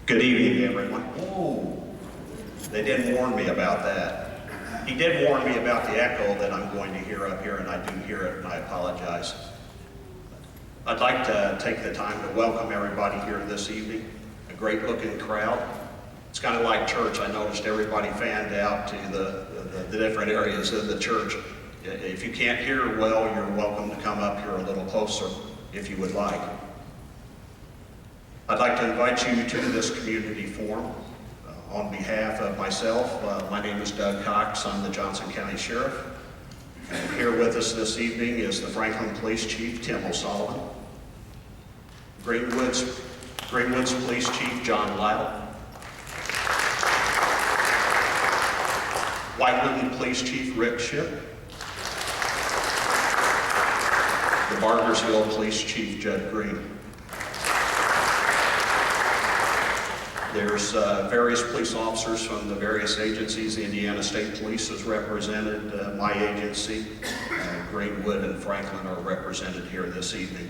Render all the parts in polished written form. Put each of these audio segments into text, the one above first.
Good evening, everyone. Ooh, they didn't warn me about that. He did warn me about the echo that I'm going to hear up here, and I do hear it, and I apologize. I'd like to take the time to welcome everybody here this evening. A great-looking crowd. It's kind of like church. I noticed everybody fanned out to the different areas of the church. If you can't hear well, you're welcome to come up here a little closer if you would like. I'd like to invite you to this community forum. On behalf of myself, my name is Doug Cox. I'm the Johnson County Sheriff. And here with us this evening is the Franklin Police Chief, Tim O'Sullivan. Greenwood's Police Chief, John Lytle. Whitewood Police Chief, Rick Shipp. The Barkersville Police Chief, Judd Green. There's various police officers from the various agencies. The Indiana State Police is represented. My agency, Greenwood and Franklin, are represented here this evening.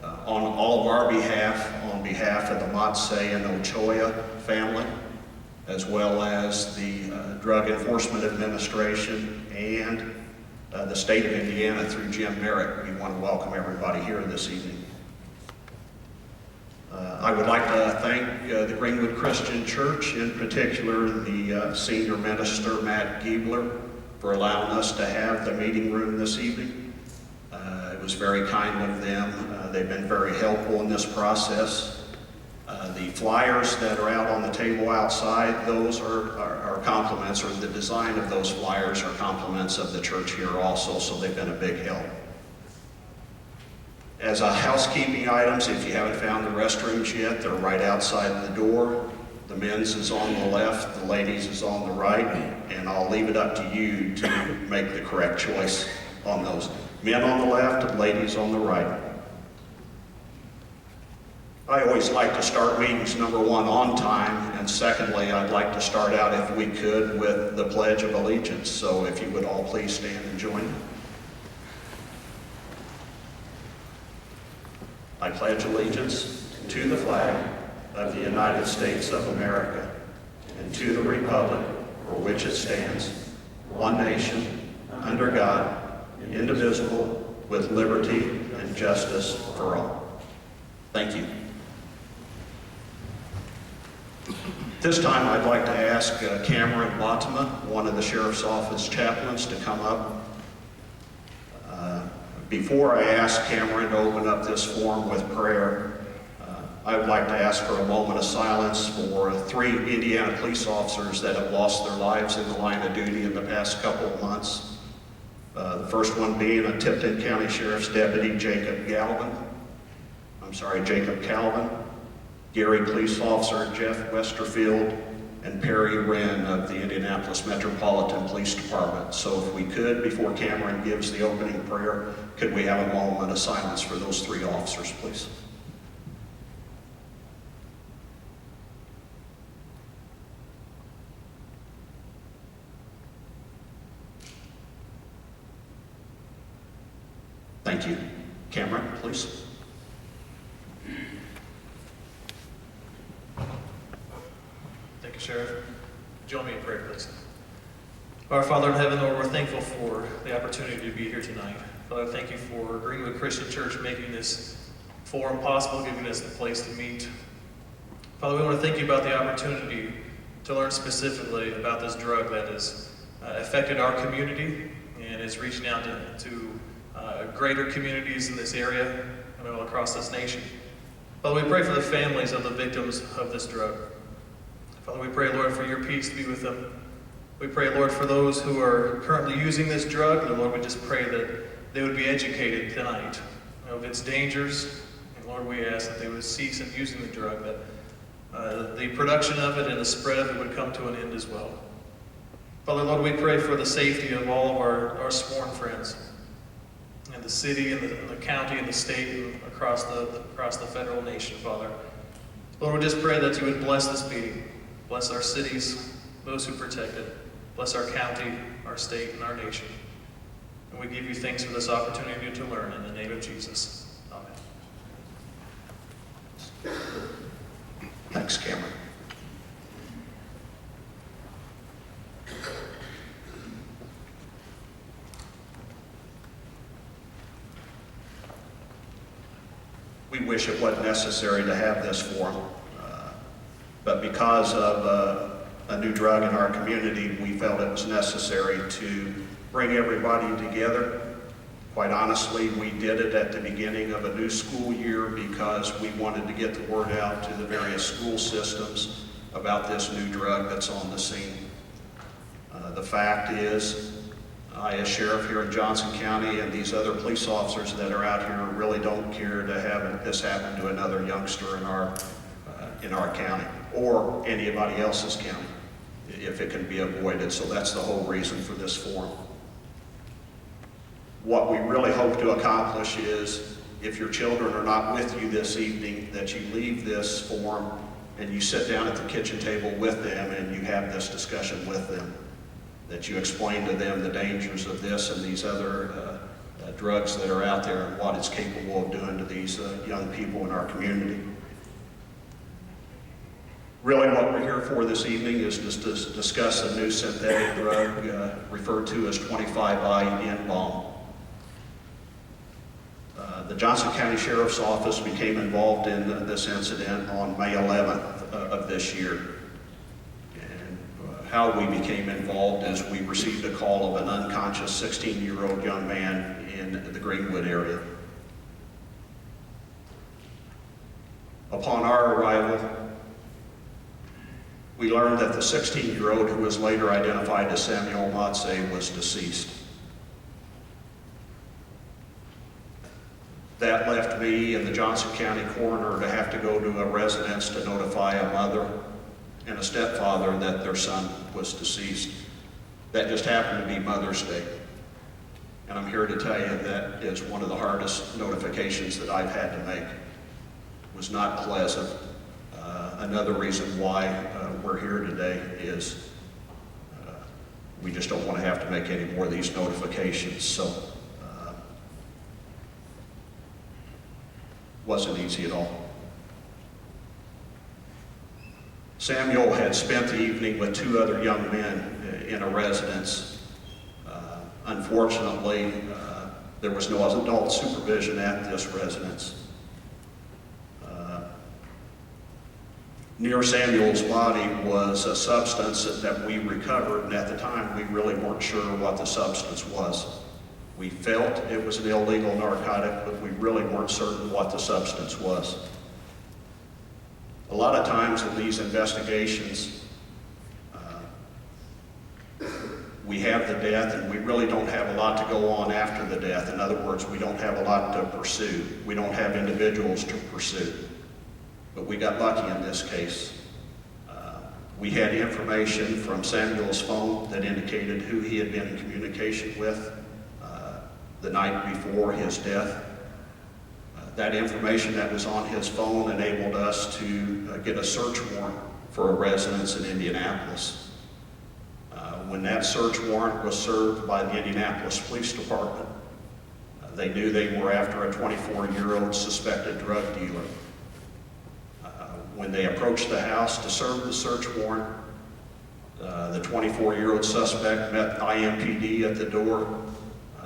On all of our behalf, on behalf of the Matsei and Ochoa family, as well as the Drug Enforcement Administration and the state of Indiana through Jim Merritt, we want to welcome everybody here this evening. I would like to thank the Greenwood Christian Church, in particular the senior minister, Matt Giebler, for allowing us to have the meeting room this evening. It was very kind of them. They've been very helpful in this process. The flyers that are out on the table outside, those are compliments, or the design of those flyers are compliments of the church here also, so they've been a big help. As a housekeeping items, if you haven't found the restrooms yet, they're right outside the door. The men's is on the left, the ladies is on the right, and I'll leave it up to you to make the correct choice on those. Men on the left and ladies on the right. I always like to start meetings, number one, on time, and secondly, I'd like to start out, if we could, with the Pledge of Allegiance. So if you would all please stand and join me. I pledge allegiance to the flag of the United States of America and to the republic for which it stands, one nation, under God, indivisible, with liberty and justice for all. Thank you. This time I'd like to ask Cameron Batima, one of the Sheriff's Office chaplains, to come up. Before I ask Cameron to open up this forum with prayer, I would like to ask for a moment of silence for 3 Indiana police officers that have lost their lives in the line of duty in the past couple of months. The first one being a Tipton County Sheriff's Deputy, Jacob Calvin, Gary Police Officer Jeff Westerfield, and Perry Wren of the Indianapolis Metropolitan Police Department. So if we could, before Cameron gives the opening prayer, could we have a moment of silence for those 3 officers, please? Thank you. Cameron, please. Thank you, Sheriff. Join me in prayer, please. Our Father in heaven, Lord, we're thankful for the opportunity to be here tonight. Father, thank you for Greenwood Christian Church making this forum possible, giving us the place to meet. Father, we want to thank you about the opportunity to learn specifically about this drug that has affected our community and is reaching out to greater communities in this area and all across this nation. Father, we pray for the families of the victims of this drug. Father, we pray, Lord, for your peace to be with them. We pray, Lord, for those who are currently using this drug. And Lord, we just pray that they would be educated tonight of its dangers. And Lord, we ask that they would cease in using the drug, that the production of it and the spread of it would come to an end as well. Father, Lord, we pray for the safety of all of our sworn friends in the city, and the county, and the state, and across the federal nation, Father. Lord, we just pray that you would bless this meeting. Bless our cities, those who protect it. Bless our county, our state, and our nation. And we give you thanks for this opportunity to learn in the name of Jesus. Amen. Thanks, Cameron. wish it wasn't necessary to have this forum, but because of a new drug in our community, we felt it was necessary to bring everybody together. Quite honestly, we did it at the beginning of a new school year because we wanted to get the word out to the various school systems about this new drug that's on the scene. The fact is, I as sheriff here in Johnson County and these other police officers that are out here really don't care to have this happen to another youngster in our county or anybody else's county if it can be avoided. So that's the whole reason for this forum. What we really hope to accomplish is, if your children are not with you this evening, that you leave this forum and you sit down at the kitchen table with them and you have this discussion with them, that you explain to them the dangers of this and these other drugs that are out there and what it's capable of doing to these young people in our community. Really what we're here for this evening is just to discuss a new synthetic drug referred to as 25I-N-bomb. The Johnson County Sheriff's Office became involved in this incident on May 11th of this year. And how we became involved is we received a call of an unconscious 16-year-old young man in the Greenwood area. Upon our arrival, we learned that the 16-year-old, who was later identified as Samuel Matze, was deceased. That left me and the Johnson County coroner to have to go to a residence to notify a mother and a stepfather that their son was deceased. That just happened to be Mother's Day. And I'm here to tell you that is one of the hardest notifications that I've had to make. It was not pleasant. Another reason why we're here today is we just don't want to have to make any more of these notifications. So wasn't easy at all. Samuel had spent the evening with two other young men in a residence. Unfortunately, there was no adult supervision at this residence. Near Samuel's body was a substance that we recovered, and at the time we really weren't sure what the substance was. We felt it was an illegal narcotic, but we really weren't certain what the substance was. A lot of times in these investigations, we have the death and we really don't have a lot to go on after the death. In other words, we don't have a lot to pursue. We don't have individuals to pursue. But we got lucky in this case. We had information from Samuel's phone that indicated who he had been in communication with the night before his death. That information that was on his phone enabled us to get a search warrant for a residence in Indianapolis. When that search warrant was served by the Indianapolis Police Department, they knew they were after a 24-year-old suspected drug dealer. When they approached the house to serve the search warrant, the 24-year-old suspect met IMPD at the door.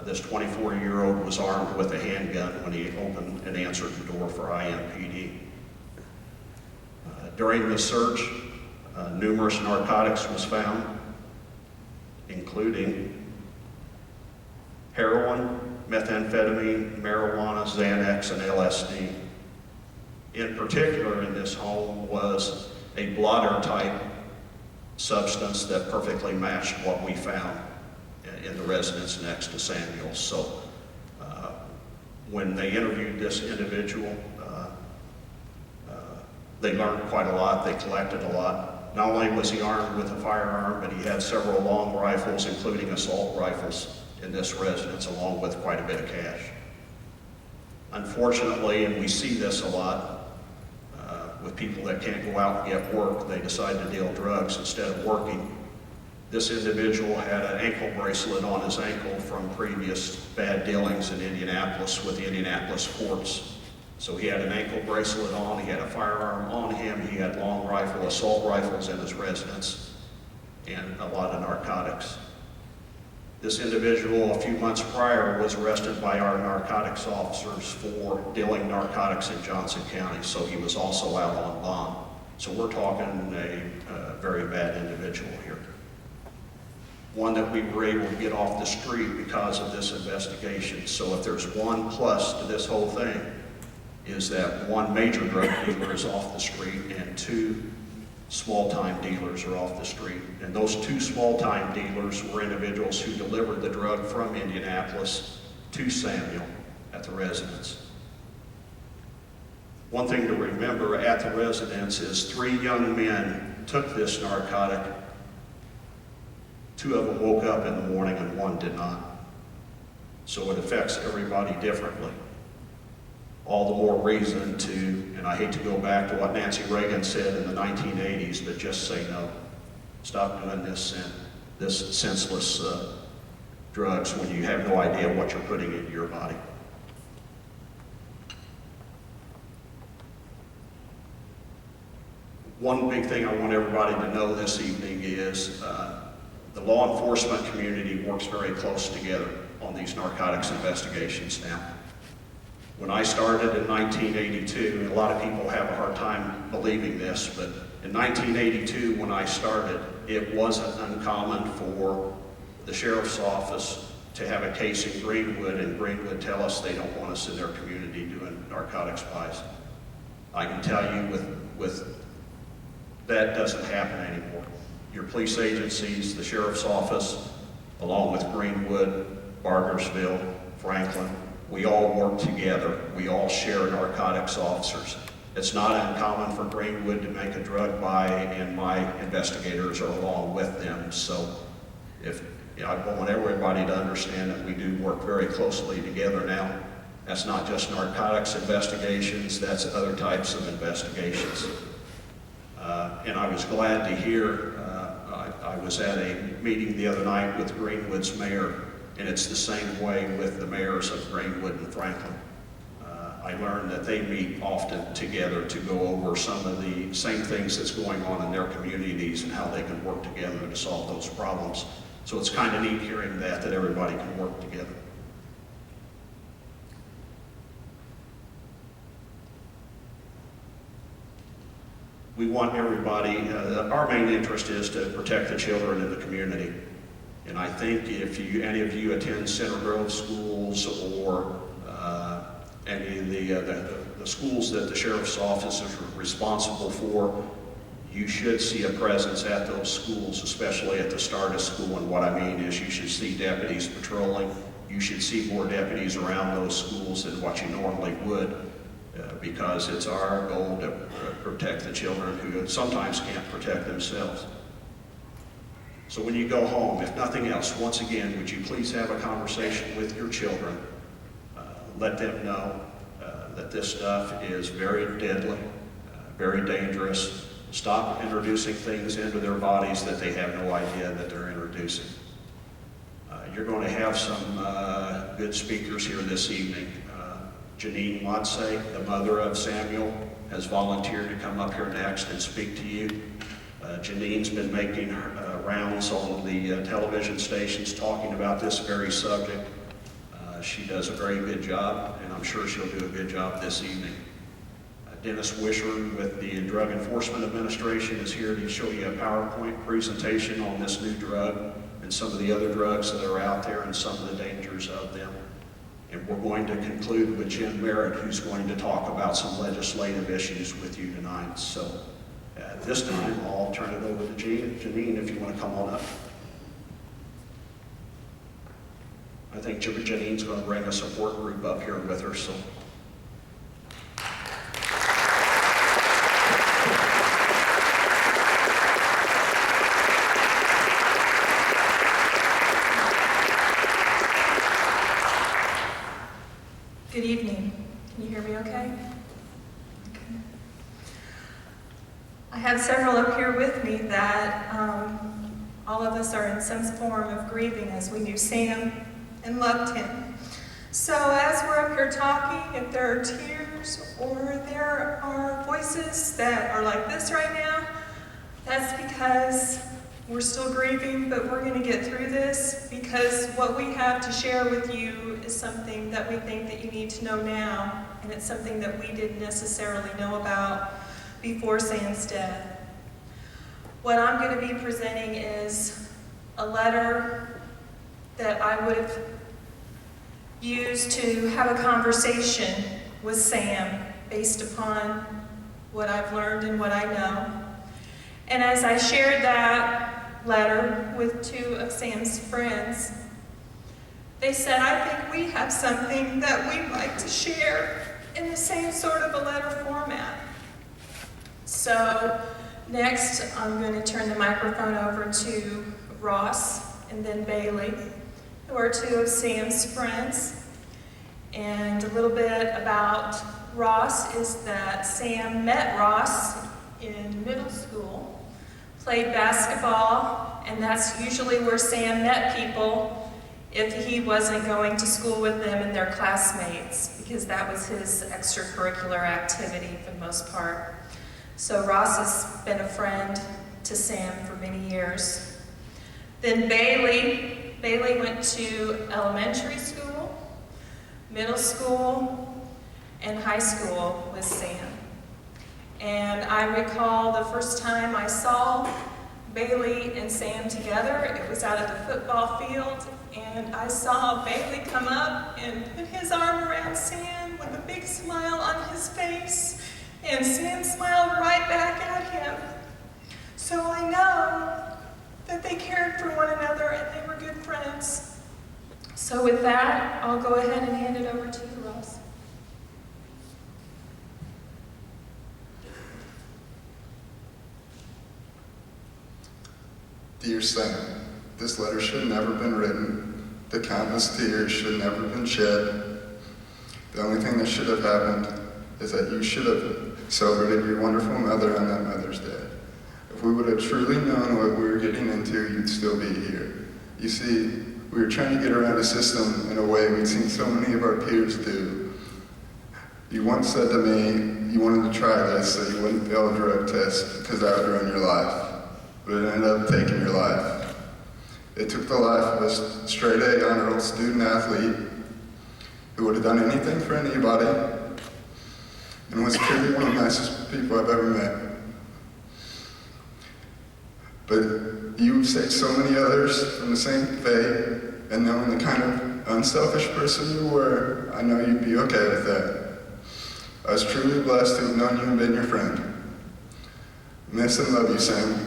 This 24-year-old was armed with a handgun when he opened and answered the door for IMPD. During the search, numerous narcotics was found, including heroin, methamphetamine, marijuana, Xanax, and LSD. In particular, in this home was a blotter-type substance that perfectly matched what we found in the residence next to Samuel. So when they interviewed this individual, they learned quite a lot, they collected a lot. Not only was he armed with a firearm, but he had several long rifles, including assault rifles, in this residence, along with quite a bit of cash. Unfortunately, and we see this a lot, with people that can't go out and get work, they decide to deal drugs instead of working. This individual had an ankle bracelet on his ankle from previous bad dealings in Indianapolis with the Indianapolis courts. So he had an ankle bracelet on, he had a firearm on him, he had long rifle, assault rifles in his residence, and a lot of narcotics. This individual, a few months prior, was arrested by our narcotics officers for dealing narcotics in Johnson County, so he was also out on bond. So we're talking a very bad individual here. One that we were able to get off the street because of this investigation. So if there's one plus to this whole thing, is that one major drug dealer is off the street and two small-time dealers are off the street. And those two small-time dealers were individuals who delivered the drug from Indianapolis to Samuel at the residence. One thing to remember at the residence is 3 young men took this narcotic. 2 of them woke up in the morning and 1 did not. So it affects everybody differently. All the more reason to, and I hate to go back to what Nancy Reagan said in the 1980s, but just say no. Stop doing this senseless drugs when you have no idea what you're putting into your body. One big thing I want everybody to know this evening is the law enforcement community works very close together on these narcotics investigations now. When I started in 1982, and a lot of people have a hard time believing this, but in 1982 when I started, it wasn't uncommon for the sheriff's office to have a case in Greenwood, and Greenwood tell us they don't want us in their community doing narcotics buys. I can tell you with that doesn't happen anymore. Your police agencies, the sheriff's office, along with Greenwood, Bargersville, Franklin, we all work together. We all share narcotics officers. It's not uncommon for Greenwood to make a drug buy and my investigators are along with them. So I want everybody to understand that we do work very closely together now. That's not just narcotics investigations, that's other types of investigations. And I was glad to hear, I was at a meeting the other night with Greenwood's mayor, and it's the same way with the mayors of Greenwood and Franklin. I learned that they meet often together to go over some of the same things that's going on in their communities and how they can work together to solve those problems. So it's kind of neat hearing that everybody can work together. We want everybody, our main interest is to protect the children in the community. And I think if any of you attend Center Grove schools or any of the schools that the sheriff's office is responsible for, you should see a presence at those schools, especially at the start of school. And what I mean is you should see deputies patrolling. You should see more deputies around those schools than what you normally would, because it's our goal to protect the children who sometimes can't protect themselves. So when you go home, if nothing else, once again, would you please have a conversation with your children. Let them know that this stuff is very deadly, very dangerous. Stop introducing things into their bodies that they have no idea that they're introducing. You're going to have some good speakers here this evening. Janine Watse, the mother of Samuel, has volunteered to come up here next and speak to you. Janine's been making rounds on the television stations talking about this very subject. She does a very good job, and I'm sure she'll do a good job this evening. Dennis Wisher with the Drug Enforcement Administration is here to show you a PowerPoint presentation on this new drug and some of the other drugs that are out there and some of the dangers of them. And we're going to conclude with Jim Merritt, who's going to talk about some legislative issues with you tonight. So at this time, I'll turn it over to Janine, if you want to come on up. I think Janine's going to bring a support group up here with her. So. Good evening. Can you hear me okay? Okay. I have several up here with me that all of us are in some form of grieving as we knew Sam and loved him. So as we're up here talking, if there are tears or there are voices that are like this right now, that's because We're still grieving, but we're going to get through this because what we have to share with you is something that we think that you need to know now, and it's something that we didn't necessarily know about before Sam's death. What I'm going to be presenting is a letter that I would have used to have a conversation with Sam based upon what I've learned and what I know. And as I shared that letter with two of Sam's friends, they said, I think we have something that we'd like to share in the same sort of a letter format. So next, I'm going to turn the microphone over to Ross and then Bailey, who are two of Sam's friends. And a little bit about Ross is that Sam met Ross in middle school, played basketball, and that's usually where Sam met people if he wasn't going to school with them and their classmates, because that was his extracurricular activity for the most part. So Ross has been a friend to Sam for many years. Then Bailey went to elementary school, middle school, and high school with Sam. And I recall the first time I saw Bailey and Sam together, it was out at the football field, and I saw Bailey come up and put his arm around Sam with a big smile on his face, and Sam smiled right back at him. So I know that they cared for one another and they were good friends. So with that, I'll go ahead and hand it over to you, Ross. Dear Sam, this letter should have never been written. The countless tears should have never been shed. The only thing that should have happened is that you should have celebrated your wonderful mother on that Mother's Day. If we would have truly known what we were getting into, you'd still be here. You see, we were trying to get around a system in a way we'd seen so many of our peers do. You once said to me you wanted to try this so you wouldn't fail a drug test because that would ruin your life. But it ended up taking your life. It took the life of a straight-A honor roll student athlete who would have done anything for anybody and was truly one of the nicest people I've ever met. But you saved so many others from the same fate, and knowing the kind of unselfish person you were, I know you'd be okay with that. I was truly blessed to have known you and been your friend. Miss and love you, Sam.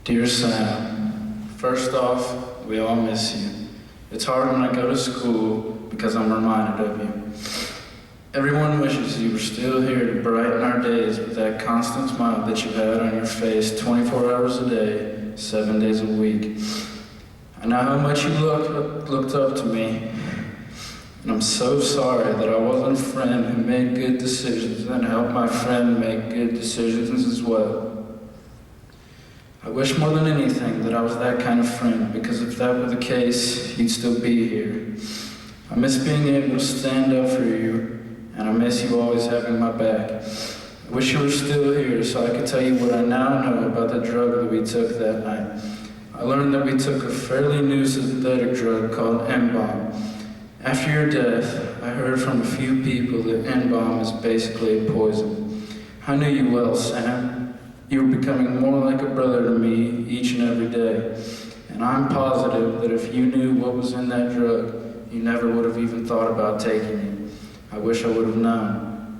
Dear Sam, first off, we all miss you. It's hard when I go to school because I'm reminded of you. Everyone wishes you were still here to brighten our days with that constant smile that you had on your face 24 hours a day, 7 days a week. I know how much you looked up to me, and I'm so sorry that I wasn't a friend who made good decisions and helped my friend make good decisions as well. I wish more than anything that I was that kind of friend, because if that were the case, you'd still be here. I miss being able to stand up for you, and I miss you always having my back. I wish you were still here so I could tell you what I now know about the drug that we took that night. I learned that we took a fairly new synthetic drug called N-bomb. After your death, I heard from a few people that N-bomb is basically a poison. I knew you well, Sam. You were becoming more like a brother to me each and every day. And I'm positive that if you knew what was in that drug, you never would have even thought about taking it. I wish I would have known.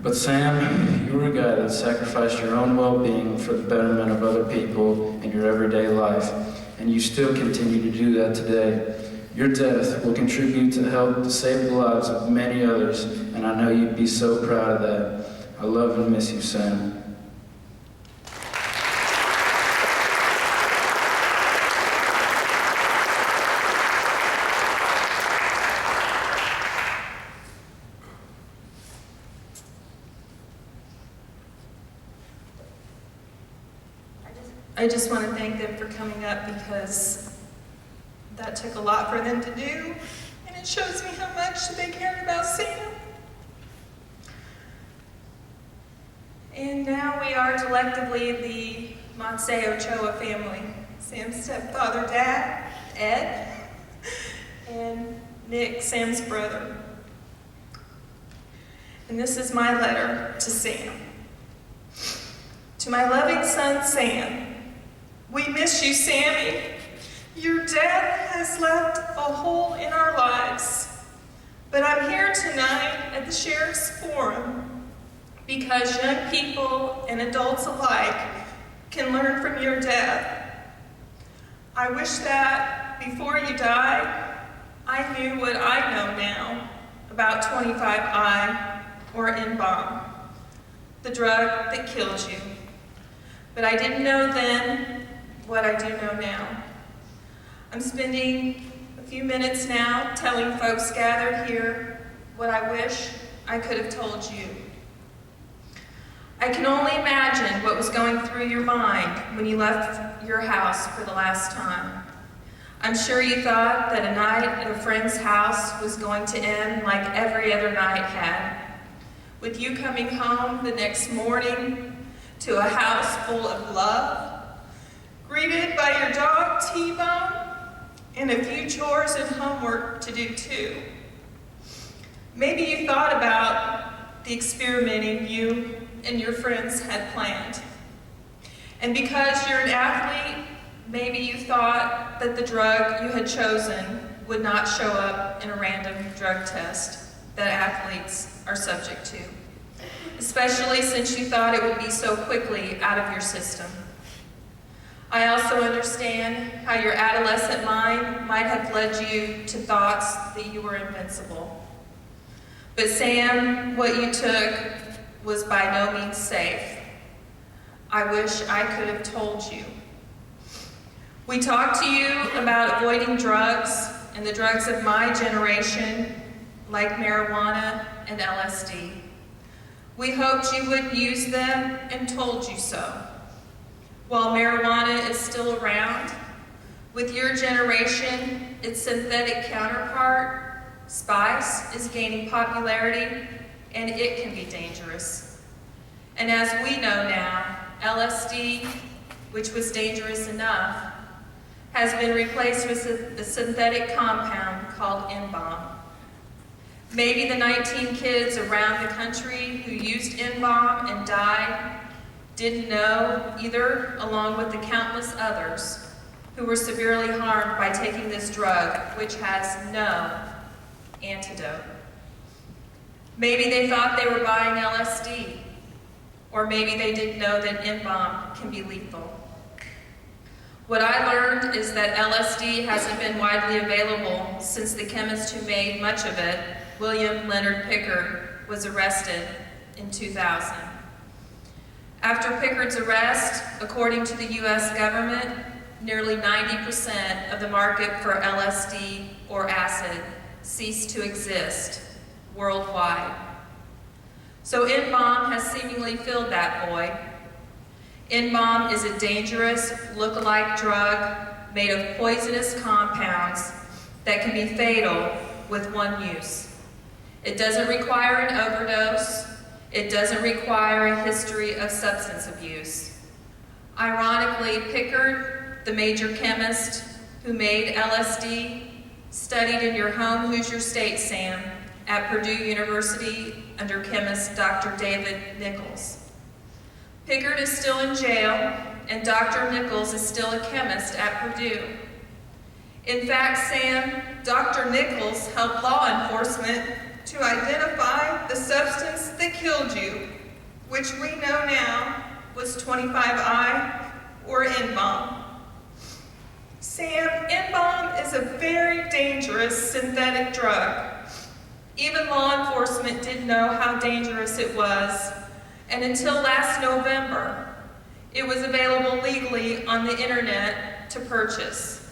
But Sam, you were a guy that sacrificed your own well-being for the betterment of other people in your everyday life. And you still continue to do that today. Your death will contribute to help to save the lives of many others, and I know you'd be so proud of that. I love and miss you, Sam. I just want to thank them for coming up because That took a lot for them to do, and it shows me how much they cared about Sam. And now we are collectively the Monse Ochoa family. Sam's stepfather, Dad, Ed, and Nick, Sam's brother. And this is my letter to Sam. To my loving son, Sam, we miss you, Sammy. Your death has left a hole in our lives. But I'm here tonight at the Sheriff's Forum because young people and adults alike can learn from your death. I wish that before you died, I knew what I know now about 25I or N-bomb, the drug that kills you. But I didn't know then what I do know now. I'm spending a few minutes now telling folks gathered here what I wish I could have told you. I can only imagine what was going through your mind when you left your house for the last time. I'm sure you thought that a night at a friend's house was going to end like every other night had, with you coming home the next morning to a house full of love, greeted by your dog T-Bone, and a few chores and homework to do too. Maybe you thought about the experimenting you and your friends had planned. And because you're an athlete, maybe you thought that the drug you had chosen would not show up in a random drug test that athletes are subject to, especially since you thought it would be so quickly out of your system. I also understand how your adolescent mind might have led you to thoughts that you were invincible. But Sam, what you took was by no means safe. I wish I could have told you. We talked to you about avoiding drugs and the drugs of my generation, like marijuana and LSD. We hoped you wouldn't use them and told you so. While marijuana is still around, with your generation, its synthetic counterpart, spice, is gaining popularity, and it can be dangerous. And as we know now, LSD, which was dangerous enough, has been replaced with a synthetic compound called N-bomb. Maybe the 19 kids around the country who used N-bomb and died didn't know either, along with the countless others who were severely harmed by taking this drug, which has no antidote. Maybe they thought they were buying LSD, or maybe they didn't know that N-bomb can be lethal. What I learned is that LSD hasn't been widely available since the chemist who made much of it, William Leonard Pickard, was arrested in 2000. After Pickard's arrest, according to the US government, nearly 90% of the market for LSD or acid ceased to exist worldwide. So N-bomb has seemingly filled that void. N-bomb is a dangerous look-alike drug made of poisonous compounds that can be fatal with one use. It doesn't require an overdose. It doesn't require a history of substance abuse. Ironically, Pickard, the major chemist who made LSD, studied in your home Hoosier State, Sam, at Purdue University under chemist Dr. David Nichols. Pickard is still in jail, and Dr. Nichols is still a chemist at Purdue. In fact, Sam, Dr. Nichols helped law enforcement to identify the substance that killed you, which we know now was 25I or N-bomb. Sam, N-bomb is a very dangerous synthetic drug. Even law enforcement didn't know how dangerous it was, and until last November, it was available legally on the internet to purchase,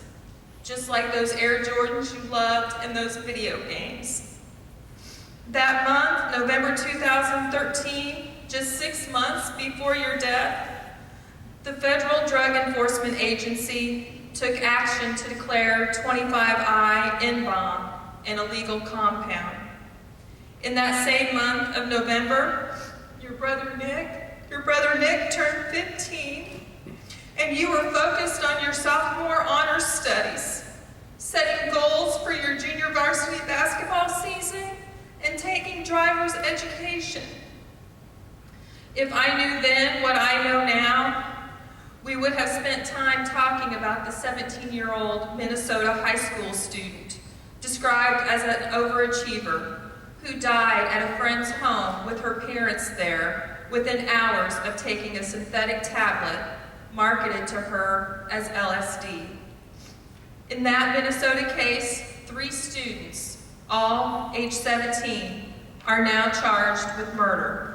just like those Air Jordans you loved and those video games. That month, November 2013, just 6 months before your death, the Federal Drug Enforcement Agency took action to declare 25I N-bomb an illegal compound. In that same month of November, your brother Nick turned 15, and you were focused on your sophomore honors studies, setting goals for your junior varsity basketball season, and taking driver's education. If I knew then what I know now, we would have spent time talking about the 17-year-old Minnesota high school student, described as an overachiever, who died at a friend's home with her parents there within hours of taking a synthetic tablet marketed to her as LSD. In that Minnesota case, 3 students, all age 17, are now charged with murder.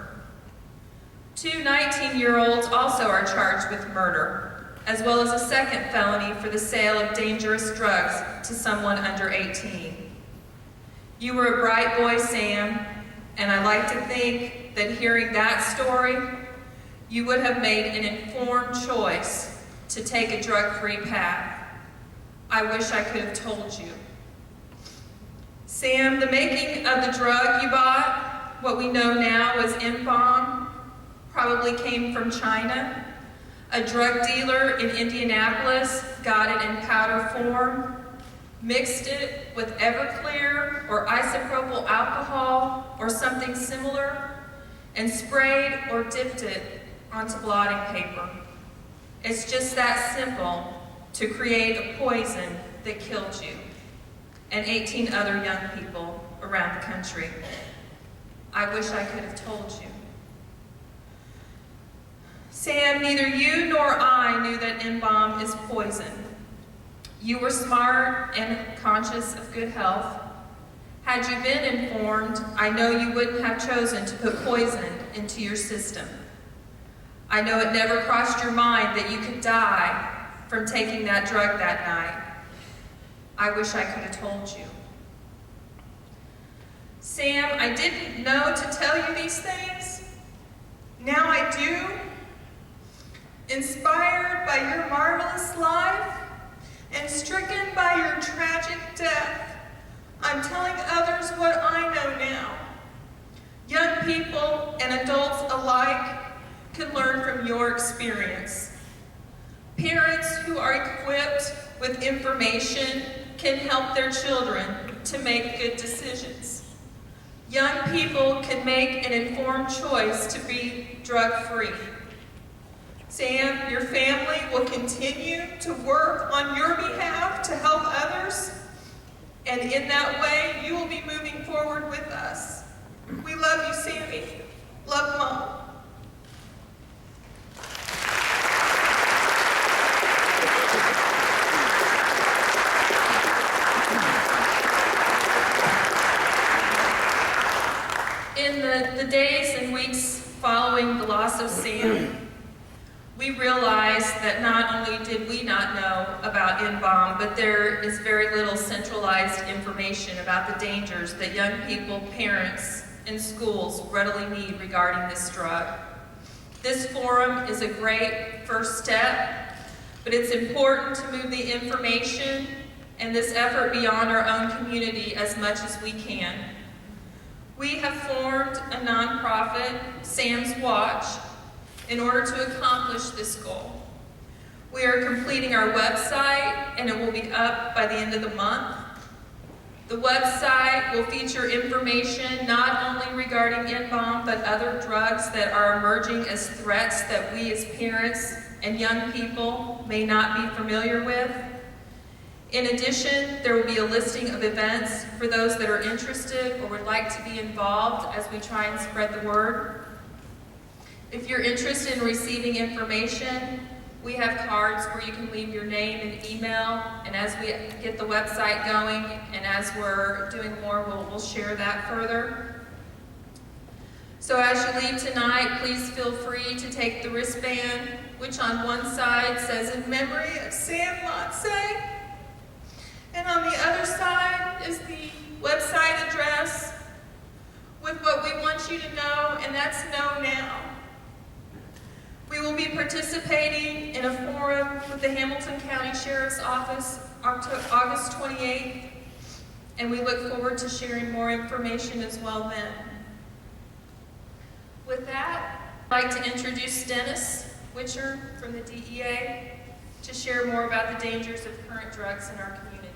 2 19-year-olds also are charged with murder, as well as a second felony for the sale of dangerous drugs to someone under 18. You were a bright boy, Sam, and I like to think that hearing that story, you would have made an informed choice to take a drug-free path. I wish I could have told you. Sam, the making of the drug you bought, what we know now as N-bomb, probably came from China. A drug dealer in Indianapolis got it in powder form, mixed it with Everclear or isopropyl alcohol or something similar, and sprayed or dipped it onto blotting paper. It's just that simple to create a poison that killed you and 18 other young people around the country. I wish I could have told you. Sam, neither you nor I knew that N-bomb is poison. You were smart and conscious of good health. Had you been informed, I know you wouldn't have chosen to put poison into your system. I know it never crossed your mind that you could die from taking that drug that night. I wish I could have told you. Sam, I didn't know to tell you these things. Now I do. Inspired by your marvelous life and stricken by your tragic death, I'm telling others what I know now. Young people and adults alike can learn from your experience. Parents who are equipped with information can help their children to make good decisions. Young people can make an informed choice to be drug-free. Sam, your family will continue to work on your behalf to help others, and in that way, you will be moving forward with us. We love you, Sammy. Love, Mom. In the days and weeks following the loss of Sam, we realized that not only did we not know about N-bomb, but there is very little centralized information about the dangers that young people, parents, and schools readily need regarding this drug. This forum is a great first step, but it's important to move the information and this effort beyond our own community as much as we can. We have formed a nonprofit, Sam's Watch, in order to accomplish this goal. We are completing our website, and it will be up by the end of the month. The website will feature information not only regarding N-bomb, but other drugs that are emerging as threats that we as parents and young people may not be familiar with. In addition, there will be a listing of events for those that are interested or would like to be involved as we try and spread the word. If you're interested in receiving information, we have cards where you can leave your name and email, and as we get the website going and as we're doing more, we'll share that further. So as you leave tonight, please feel free to take the wristband, which on one side says "In memory of Sam Lotse," and on the other side is the website address with what we want you to know, and that's know now. We will be participating in a forum with the Hamilton County Sheriff's Office August 28th, and we look forward to sharing more information as well then. With that, I'd like to introduce Dennis Witcher from the DEA to share more about the dangers of current drugs in our communities.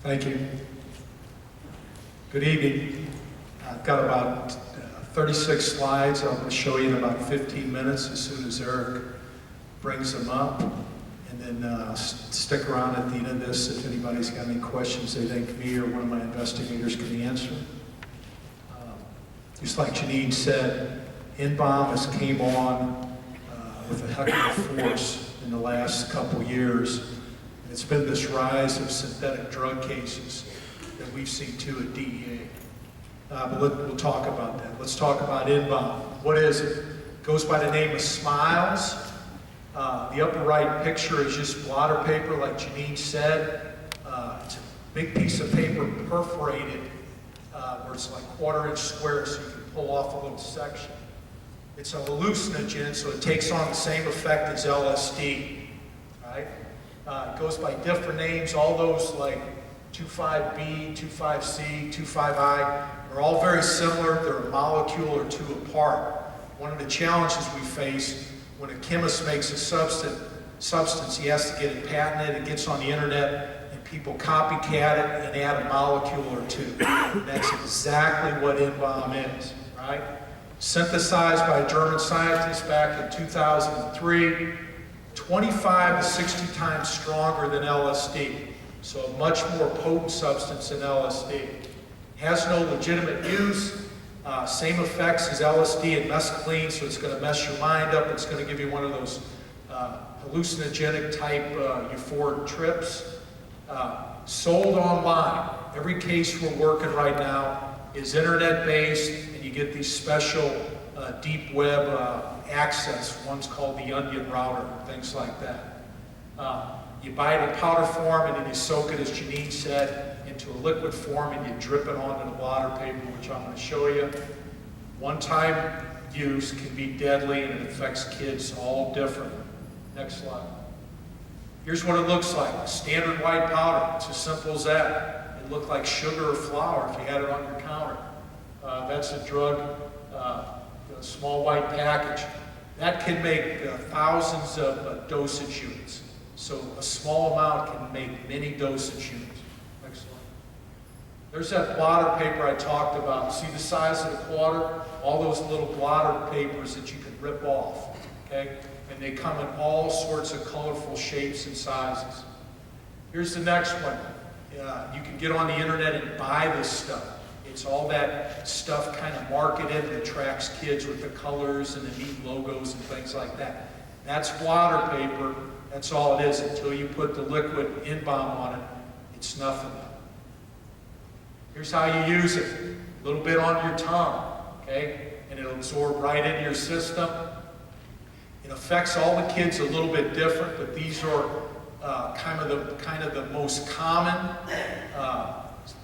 Thank you. Good evening. I've got about 36 slides I'm going to show you in about 15 minutes as soon as Eric brings them up. And then stick around at the end of this if anybody's got any questions they think me or one of my investigators can answer. Just like Janine said, N-bomb has came on with a heck of a force in the last couple years. It's been this rise of synthetic drug cases that we've seen too at DEA. But we'll talk about that. Let's talk about N-bomb. What is it? It goes by the name of Smiles. The upper right picture is just blotter paper, like Janine said. It's a big piece of paper perforated, where it's like 1/4-inch squares, so you can pull off a little section. It's a hallucinogen, so it takes on the same effect as LSD, right? It goes by different names. All those like 2,5-B, 2,5-C, 2,5-I are all very similar. They're a molecule or two apart. One of the challenges we face when a chemist makes a substance, he has to get it patented. It gets on the internet, and people copycat it and add a molecule or two. That's exactly what N-bomb is, right? Synthesized by a German scientist back in 2003. 25 to 60 times stronger than LSD, so a much more potent substance than LSD. Has no legitimate use, same effects as LSD and mescaline, so it's going to mess your mind up. It's going to give you one of those hallucinogenic type euphoric trips. Sold online. Every case we're working right now is internet-based, and you get these special deep web access. One's called the Onion Router, things like that. You buy it in powder form, and then you soak it, as Janine said, into a liquid form, and you drip it onto the blotter paper, which I'm going to show you. One-time use can be deadly, and it affects kids all different. Next slide. Here's what it looks like. Standard white powder. It's as simple as that. It looked like sugar or flour if you had it on your counter. That's a drug, a small white package. That can make thousands of dosage units. So a small amount can make many dosage units. Next slide. There's that blotter paper I talked about. See the size of the quarter? All those little blotter papers that you can rip off, okay? And they come in all sorts of colorful shapes and sizes. Here's the next one. You can get on the internet and buy this stuff. It's all that stuff kind of marketed that attracts kids with the colors and the neat logos and things like that. That's blotter paper. That's all it is. Until you put the liquid N-bomb on it, it's nothing. Here's how you use it. A little bit on your tongue, okay? And it'll absorb right into your system. It affects all the kids a little bit different, but these are kind of the most common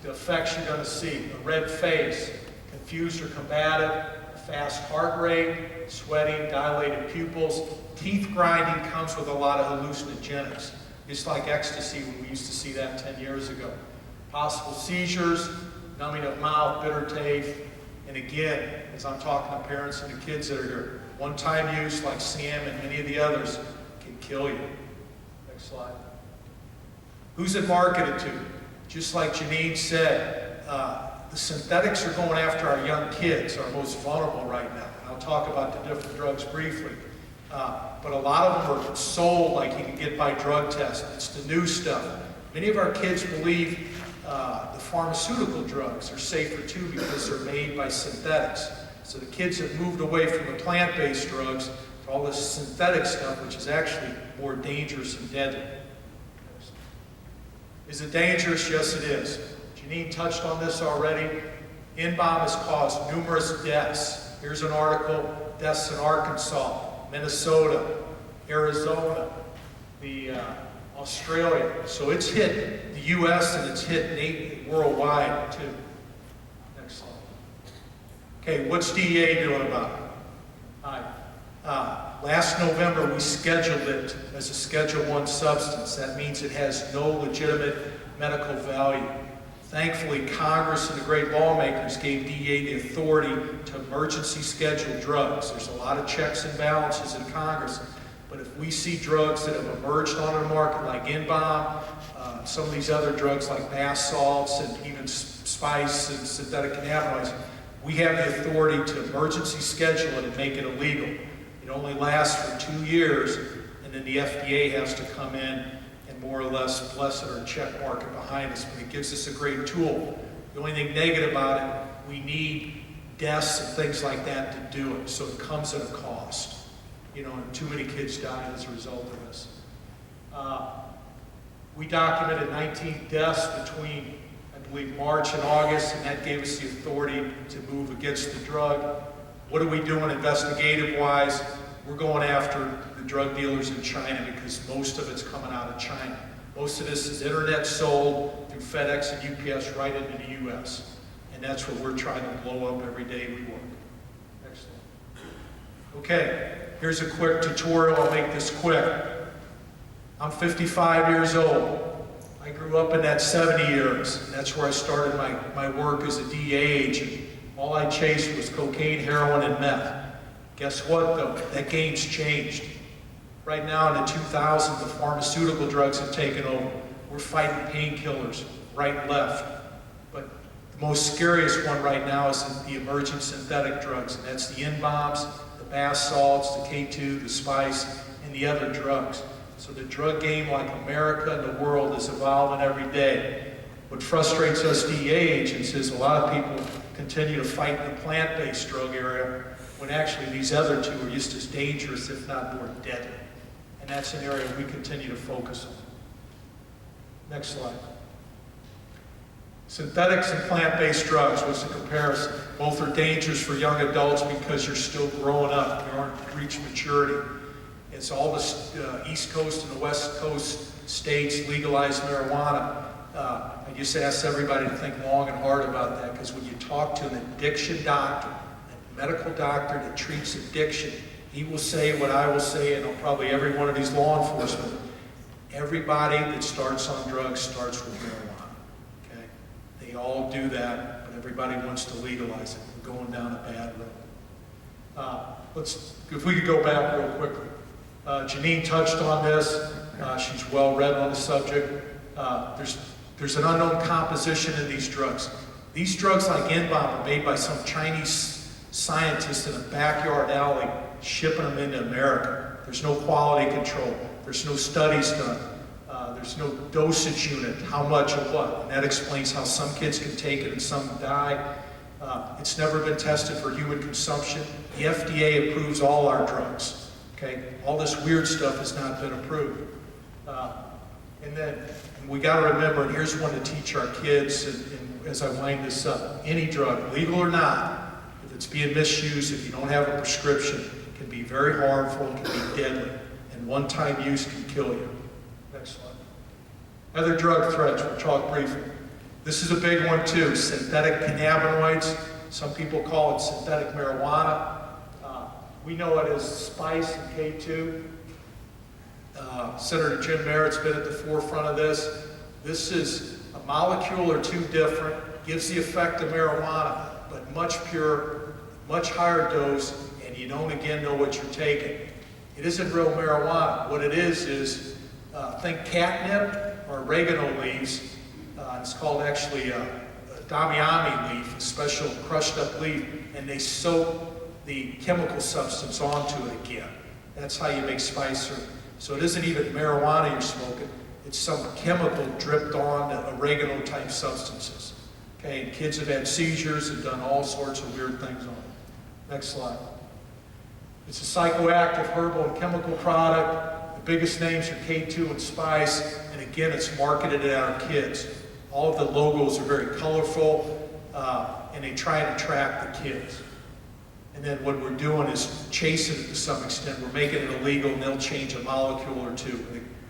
the effects you're going to see. A red face, confused or combative, a fast heart rate, sweating, dilated pupils. Teeth grinding comes with a lot of hallucinogenics. It's like ecstasy when we used to see that 10 years ago. Possible seizures, numbing of mouth, bitter taste. And again, as I'm talking to parents and the kids that are here, one-time use like Sam and many of the others can kill you. Next slide. Who's it marketed to? Just like Janine said, the synthetics are going after our young kids, our most vulnerable right now. And I'll talk about the different drugs briefly. But a lot of them are sold like you can get by drug test. It's the new stuff. Many of our kids believe the pharmaceutical drugs are safer too because they're made by synthetics. So the kids have moved away from the plant-based drugs to all this synthetic stuff, which is actually more dangerous and deadly. Is it dangerous? Yes, it is. Janine touched on this already. N-bomb has caused numerous deaths. Here's an article, deaths in Arkansas, Minnesota, Arizona, Australia. So it's hit the U.S. and it's hit worldwide too. Next slide. Okay, what's DEA doing about it? Last November, we scheduled it as a Schedule I substance. That means it has no legitimate medical value. Thankfully, Congress and the great lawmakers gave DEA the authority to emergency schedule drugs. There's a lot of checks and balances in Congress, but if we see drugs that have emerged onto the market like N-Bomb, some of these other drugs like bath salts and even spice and synthetic cannabinoids, we have the authority to emergency schedule it and make it illegal. It only lasts for 2 years, and then the FDA has to come in and more or less bless it or check mark it behind us, but it gives us a great tool. The only thing negative about it, we need deaths and things like that to do it, so it comes at a cost. You know, and too many kids died as a result of this. We documented 19 deaths between, I believe, March and August, and that gave us the authority to move against the drug. What are we doing investigative-wise? We're going after the drug dealers in China because most of it's coming out of China. Most of this is internet sold through FedEx and UPS right into the U.S. And that's what we're trying to blow up every day we work. Excellent. Okay, here's a quick tutorial. I'll make this quick. I'm 55 years old. I grew up in that 70 years. And that's where I started my work as a DEA agent. All I chased was cocaine, heroin, and meth. Guess what, though? That game's changed. Right now, in the 2000s, the pharmaceutical drugs have taken over. We're fighting painkillers, right and left. But the most scariest one right now is the emerging synthetic drugs, and that's the N-bombs, the bath salts, the K2, the spice, and the other drugs. So the drug game, like America and the world, is evolving every day. What frustrates us DEA agents is a lot of people continue to fight the plant-based drug area when actually these other two are just as dangerous, if not more deadly. And that's an area we continue to focus on. Next slide. Synthetics and plant-based drugs, what's the comparison? Both are dangerous for young adults because you're still growing up. You aren't reached maturity. It's all the East Coast and the West Coast states legalize marijuana. I just ask everybody to think long and hard about that, because when you talk to an addiction doctor, a medical doctor that treats addiction, he will say what I will say, and probably every one of these law enforcement. Everybody that starts on drugs starts with marijuana. Okay? They all do that, but everybody wants to legalize it. We're going down a bad road. If we could go back real quickly. Janine touched on this. She's well read on the subject. There's an unknown composition in these drugs. These drugs like N-Bomb are made by some Chinese scientist in a backyard alley shipping them into America. There's no quality control. There's no studies done. There's no dosage unit, how much of what. And that explains how some kids can take it and some die. It's never been tested for human consumption. The FDA approves all our drugs. Okay? All this weird stuff has not been approved. And then we got to remember, and here's one to teach our kids, and as I wind this up, any drug, legal or not, if it's being misused, if you don't have a prescription, it can be very harmful, it can be deadly, and one-time use can kill you. Next slide. Other drug threats, we'll talk briefly. This is a big one too, synthetic cannabinoids. Some people call it synthetic marijuana. We know it as spice and K2. Senator Jim Merritt's been at the forefront of this. This is a molecule or two different, gives the effect of marijuana, but much purer, much higher dose, and you don't again know what you're taking. It isn't real marijuana. What it is think catnip or oregano leaves. It's called actually a damiami leaf, a special crushed up leaf, and they soak the chemical substance onto it again. That's how you make spice. So it isn't even marijuana you're smoking. It's some chemical dripped on oregano type substances. Okay, and kids have had seizures and done all sorts of weird things on it. Next slide. It's a psychoactive herbal and chemical product. The biggest names are K2 and spice, and again, it's marketed at our kids. All of the logos are very colorful, and they try and attract the kids. And then what we're doing is chasing it to some extent. We're making it illegal, and they'll change a molecule or two,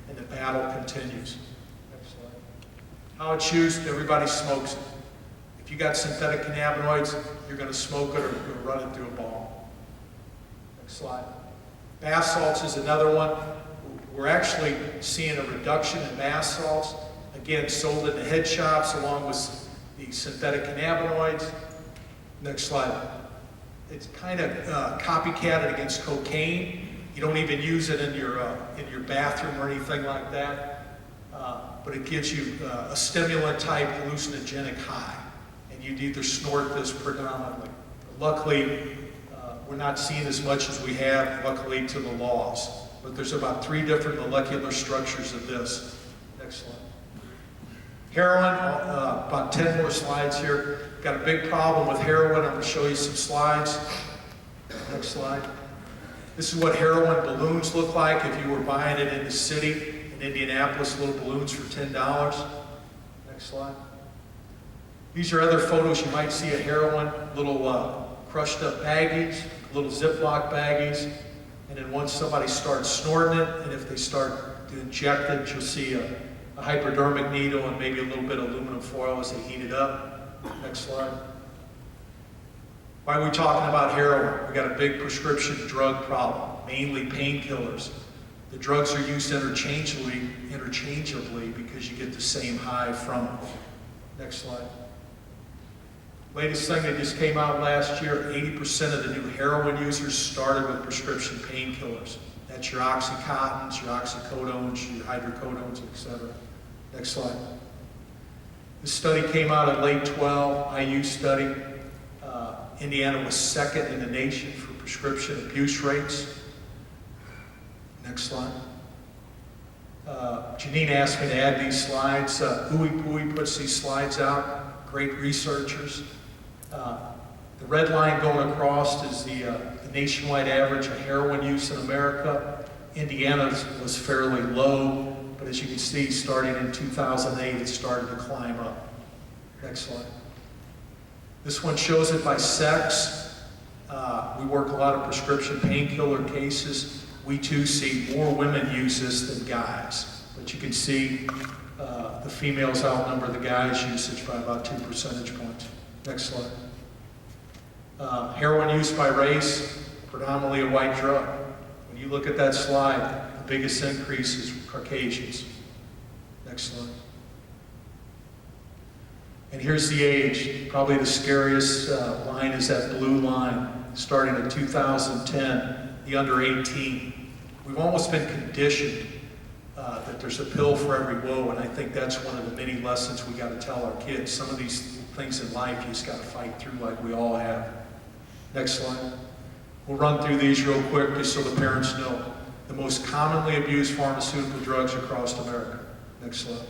and the battle continues. Next slide. How it's used, everybody smokes it. If you got synthetic cannabinoids, you're going to smoke it or run it through a ball. Next slide. Bath salts is another one. We're actually seeing a reduction in bath salts, again, sold in the head shops along with the synthetic cannabinoids. Next slide. It's kind of copycatted against cocaine. You don't even use it in your bathroom or anything like that, but it gives you a stimulant-type hallucinogenic high, and you'd either snort this predominantly. Luckily, we're not seeing as much as we have, luckily, to the laws. But there's about 3 different molecular structures of this. Next slide. Heroin, about 10 more slides here. Got a big problem with heroin. I'm going to show you some slides. Next slide. This is what heroin balloons look like if you were buying it in the city, in Indianapolis, little balloons for $10. Next slide. These are other photos you might see of heroin, little crushed up baggies, little Ziploc baggies, and then once somebody starts snorting it, and if they start to inject it, you'll see a hypodermic needle and maybe a little bit of aluminum foil as they heat it up. Next slide. Why are we talking about heroin? We got a big prescription drug problem, mainly painkillers. The drugs are used interchangeably because you get the same high from it. Next slide. Latest thing that just came out last year, 80% of the new heroin users started with prescription painkillers. That's your Oxycontins, your oxycodones, your hydrocodones, etc. Next slide. This study came out in late 12, IU study. Indiana was second in the nation for prescription abuse rates. Next slide. Janine asked me to add these slides. Huey puts these slides out. Great researchers. The red line going across is the nationwide average of heroin use in America. Indiana's was fairly low, but as you can see, starting in 2008, it started to climb up. Next slide. This one shows it by sex. We work a lot of prescription painkiller cases. We too see more women use this than guys, but you can see the females outnumber the guys' usage by about 2 percentage points. Next slide. Heroin use by race, predominantly a white drug. When you look at that slide, the biggest increase is Caucasians. Next slide. And here's the age. Probably the scariest line is that blue line, starting in 2010, the under 18. We've almost been conditioned that there's a pill for every woe, and I think that's one of the many lessons we got to tell our kids. Some of these things in life you just got to fight through like we all have. Next slide. We'll run through these real quick just so the parents know. The most commonly abused pharmaceutical drugs across America. Next slide.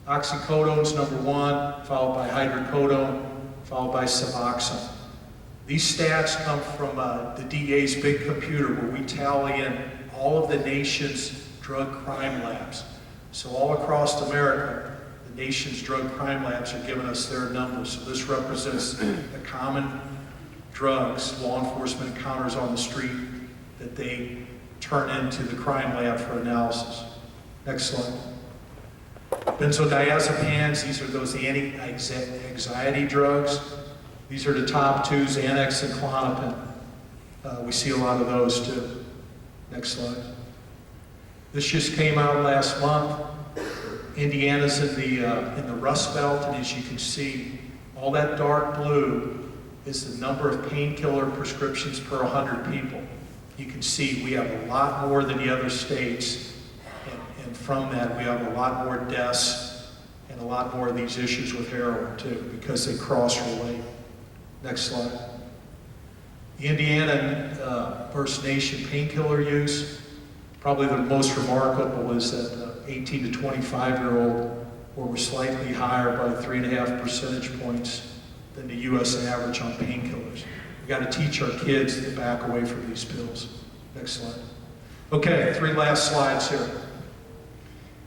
Oxycodone's number 1, followed by hydrocodone, followed by Suboxone. These stats come from the DA's big computer where we tally in all of the nation's drug crime labs. So all across America, the nation's drug crime labs are giving us their numbers. So this represents the common drugs law enforcement encounters on the street that they turn into the crime lab for analysis. Next slide. Benzodiazepines, these are those anti-anxiety drugs. These are the top 2, Xanax and Klonopin. We see a lot of those too. Next slide. This just came out last month. Indiana's in the Rust Belt, and as you can see, all that dark blue is the number of painkiller prescriptions per 100 people. You can see we have a lot more than the other states, and from that we have a lot more deaths and a lot more of these issues with heroin too, because they cross-relate. Next slide. The Indiana versus nation painkiller use, probably the most remarkable is that 18 to 25-year-old, where we're slightly higher by 3.5 percentage points than the U.S. average on painkillers. We've got to teach our kids to back away from these pills. Next slide. Okay, 3 last slides here.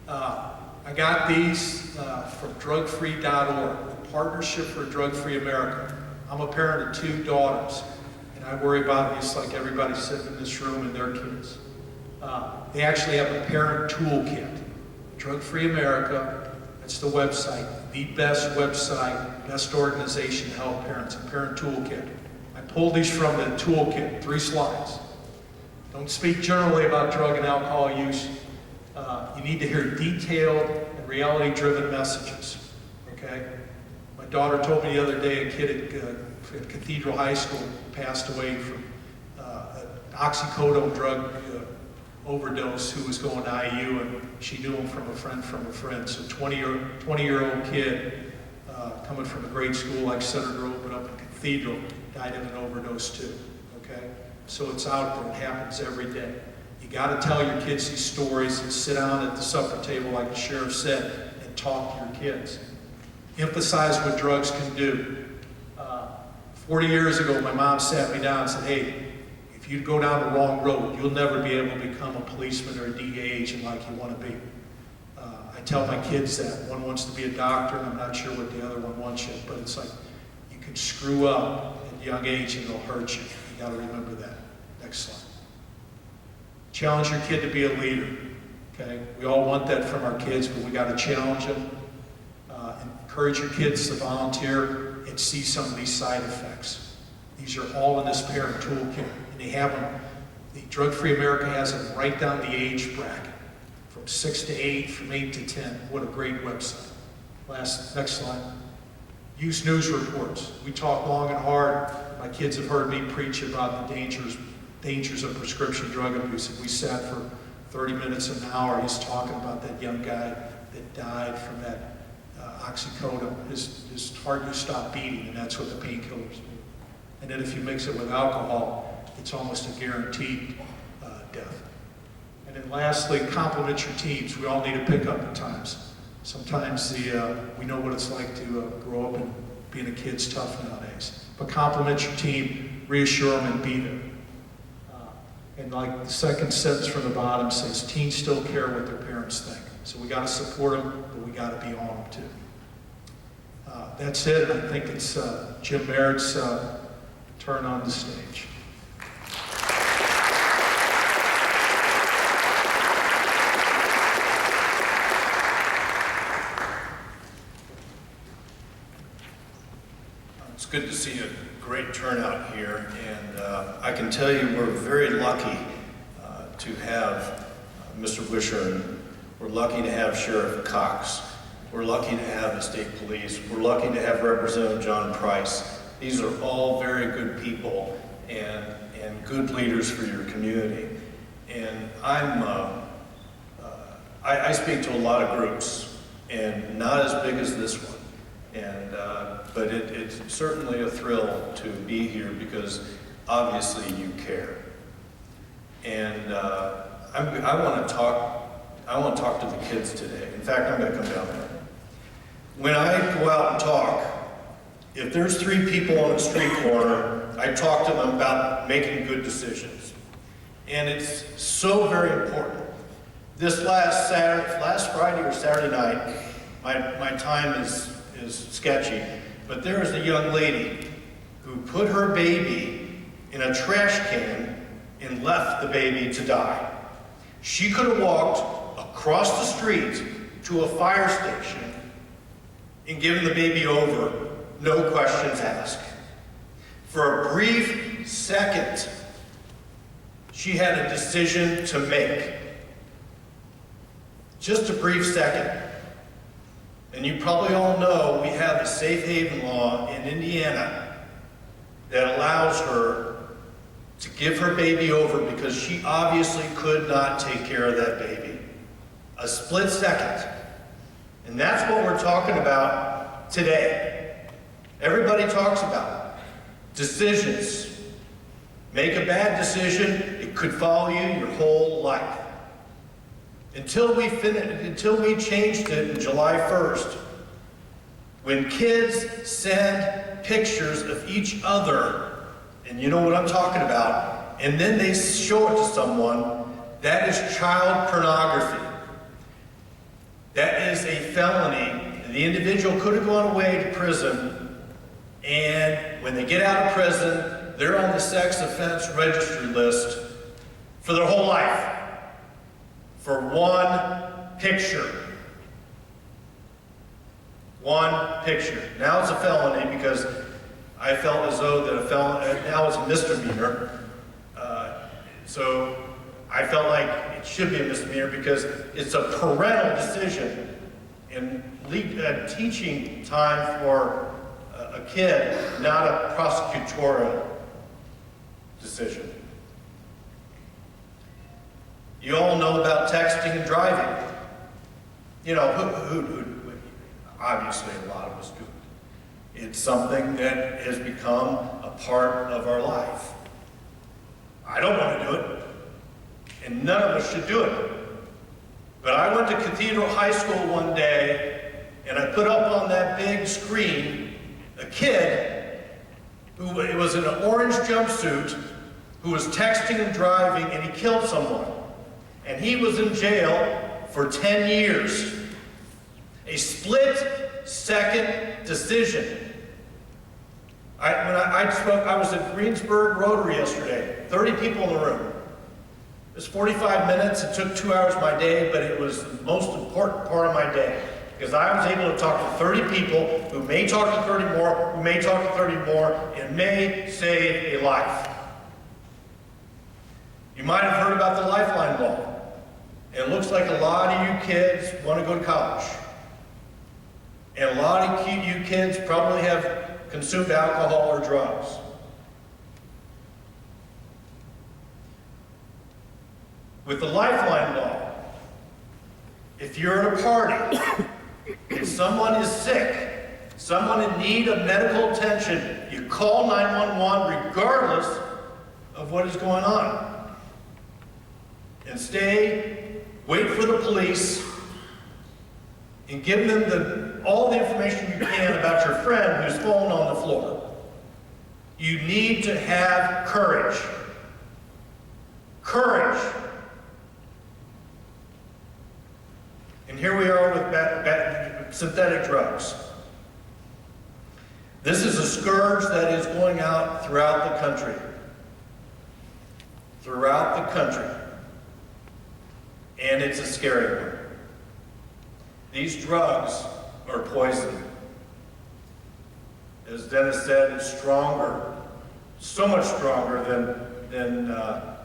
I got these from drugfree.org, the Partnership for a Drug-Free America. I'm a parent of 2 daughters, and I worry about it just like everybody sitting in this room and their kids. They actually have a parent toolkit. Drug-Free America, that's the website, the best website, best organization to help parents, a parent toolkit. I pulled these from the toolkit, 3 slides. Don't speak generally about drug and alcohol use. You need to hear detailed and reality-driven messages, okay? My daughter told me the other day a kid at Cathedral High School passed away from an oxycodone drug overdose who was going to IU, and she knew him from a friend. So 20-year-old kid coming from a great school like Center Grove, but up in Cathedral, died of an overdose too, okay? So it's out there, it happens every day. You got to tell your kids these stories and sit down at the supper table, like the sheriff said, and talk to your kids. Emphasize what drugs can do. 40 years ago, my mom sat me down and said, hey, if you go down the wrong road, you'll never be able to become a policeman or a DEA agent like you want to be. I tell my kids that. One wants to be a doctor, and I'm not sure what the other one wants yet, but it's like you can screw up at a young age and it'll hurt you. You got to remember that. Next slide. Challenge your kid to be a leader. Okay? We all want that from our kids, but we got to challenge them. Encourage your kids to volunteer and see some of these side effects. These are all in this parent toolkit, and they have them. The Drug-Free America has them right down the age bracket, from 6 to 8, from 8 to 10. What a great website. Next slide. Use news reports. We talk long and hard. My kids have heard me preach about the dangers of prescription drug abuse. And we sat for 30 minutes, an hour, he's talking about that young guy that died from that oxycodone. His heart just stopped beating, and that's what the painkillers do. And then if you mix it with alcohol, it's almost a guaranteed death. And then lastly, compliment your teams. We all need a pickup at times. Sometimes we know what it's like to grow up and being a kid's tough nowadays. But compliment your team, reassure them, and be there. And like the second sentence from the bottom says, teens still care what their parents think. So we got to support them, but we got to be on them too. That's it. I think it's Jim Merritt's turn on the stage. It's good to see a great turnout here, and I can tell you we're very lucky to have Mr. Wisher. We're lucky to have Sheriff Cox. We're lucky to have the state police. We're lucky to have Representative John Price. These are all very good people and good leaders for your community. And I speak to a lot of groups, and not as big as this one. And but it's certainly a thrill to be here because obviously you care. And I want to talk to the kids today. In fact, I'm going to come down there. When I go out and talk, if there's 3 people on a street corner, I talk to them about making good decisions. And it's so very important. This last Friday or Saturday night, my time is sketchy, but there was a young lady who put her baby in a trash can and left the baby to die. She could have walked across the street to a fire station and given the baby over, no questions asked. For a brief second, she had a decision to make. Just a brief second. And you probably all know we have a safe haven law in Indiana that allows her to give her baby over because she obviously could not take care of that baby. A split second. And that's what we're talking about today. Everybody talks about decisions. Make a bad decision, it could follow you your whole life. Until we changed it in July 1st, when kids send pictures of each other, and you know what I'm talking about, and then they show it to someone, that is child pornography. That is a felony. The individual could have gone away to prison, and when they get out of prison, they're on the sex offense registry list for their whole life for one picture. One picture. Now it's a felony because I felt as though that now it's a misdemeanor. So I felt like it should be a misdemeanor because it's a parental decision and teaching time for a kid, not a prosecutorial decision. You all know about texting and driving. You know, who obviously a lot of us do it. It's something that has become a part of our life. I don't want to do it, and none of us should do it. But I went to Cathedral High School one day, and I put up on that big screen a kid who was in an orange jumpsuit who was texting and driving, and he killed someone. And he was in jail for 10 years. A split-second decision. I was at Greensburg Rotary yesterday, 30 people in the room. It was 45 minutes, it took 2 hours of my day, but it was the most important part of my day. Because I was able to talk to 30 people who may talk to 30 more, who may talk to 30 more, and may save a life. You might have heard about the Lifeline Law. And it looks like a lot of you kids want to go to college. And a lot of you kids probably have consumed alcohol or drugs. With the Lifeline Law, if you're at a party and someone is sick, someone in need of medical attention, you call 911 regardless of what is going on. And wait for the police, and give them all the information you can about your friend who's fallen on the floor. You need to have courage. Courage. And here we are with synthetic drugs. This is a scourge that is going out throughout the country. Throughout the country. And it's a scary one. These drugs are poison. As Dennis said, it's stronger, so much stronger than the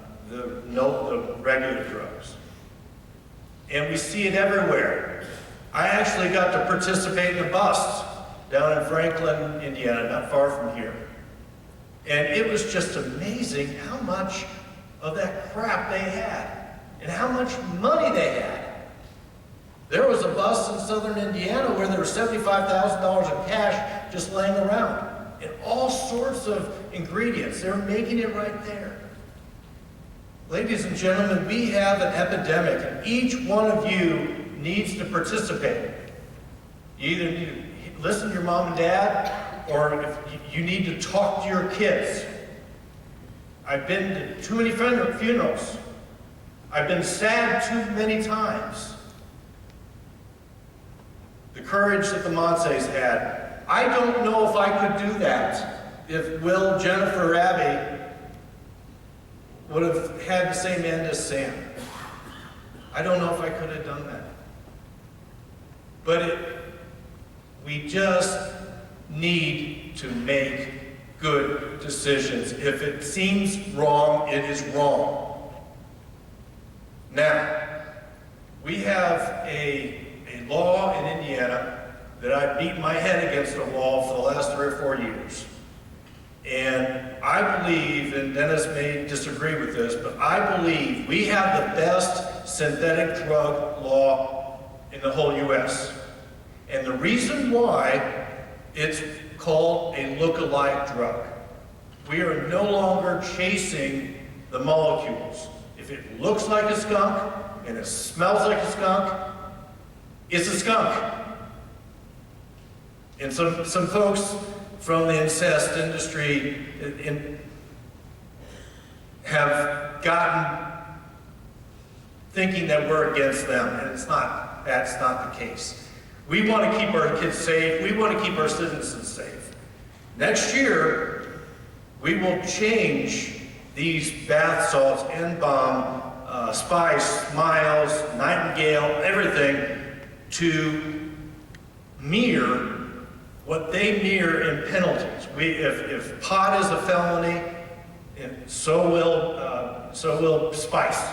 regular drugs. And we see it everywhere. I actually got to participate in a bust down in Franklin, Indiana, not far from here. And it was just amazing how much of that crap they had and how much money they had. There was a bust in southern Indiana where there was $75,000 in cash just laying around. And all sorts of ingredients. They're making it right there. Ladies and gentlemen, we have an epidemic, and each one of you needs to participate. You either need to listen to your mom and dad, or if you need to talk to your kids. I've been to too many funerals. I've been sad too many times. The courage that the Monsees had. I don't know if I could do that if Will, Jennifer, Abby would have had the same end as Sam. I don't know if I could have done that. But we just need to make good decisions. If it seems wrong, it is wrong. Now, we have a law in Indiana that I've beaten my head against a wall for the last 3 or 4 years. And I believe, and Dennis may disagree with this, but I believe we have the best synthetic drug law in the whole U.S. And the reason why it's called a look-alike drug. We are no longer chasing the molecules. If it looks like a skunk and it smells like a skunk, it's a skunk. And some folks from the incest industry have gotten thinking that we're against them, and it's not. That's not the case. We want to keep our kids safe. We want to keep our citizens safe. Next year, We will change these bath salts, N-Bomb, Spice, Miles, Nightingale, everything to mirror what they mirror in penalties. If pot is a felony, so will spice,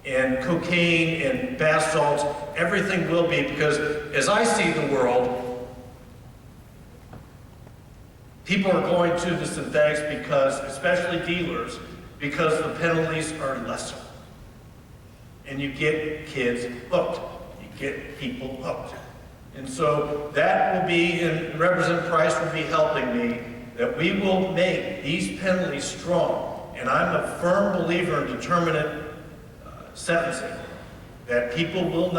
and cocaine and bath salts. Everything will be, because as I see the world, people are going to the synthetics because, especially dealers, because the penalties are lesser. And you get kids hooked. You get people hooked. And so that will be, and Representative Price will be helping me, that we will make these penalties strong. And I'm a firm believer in determinate sentencing, that people will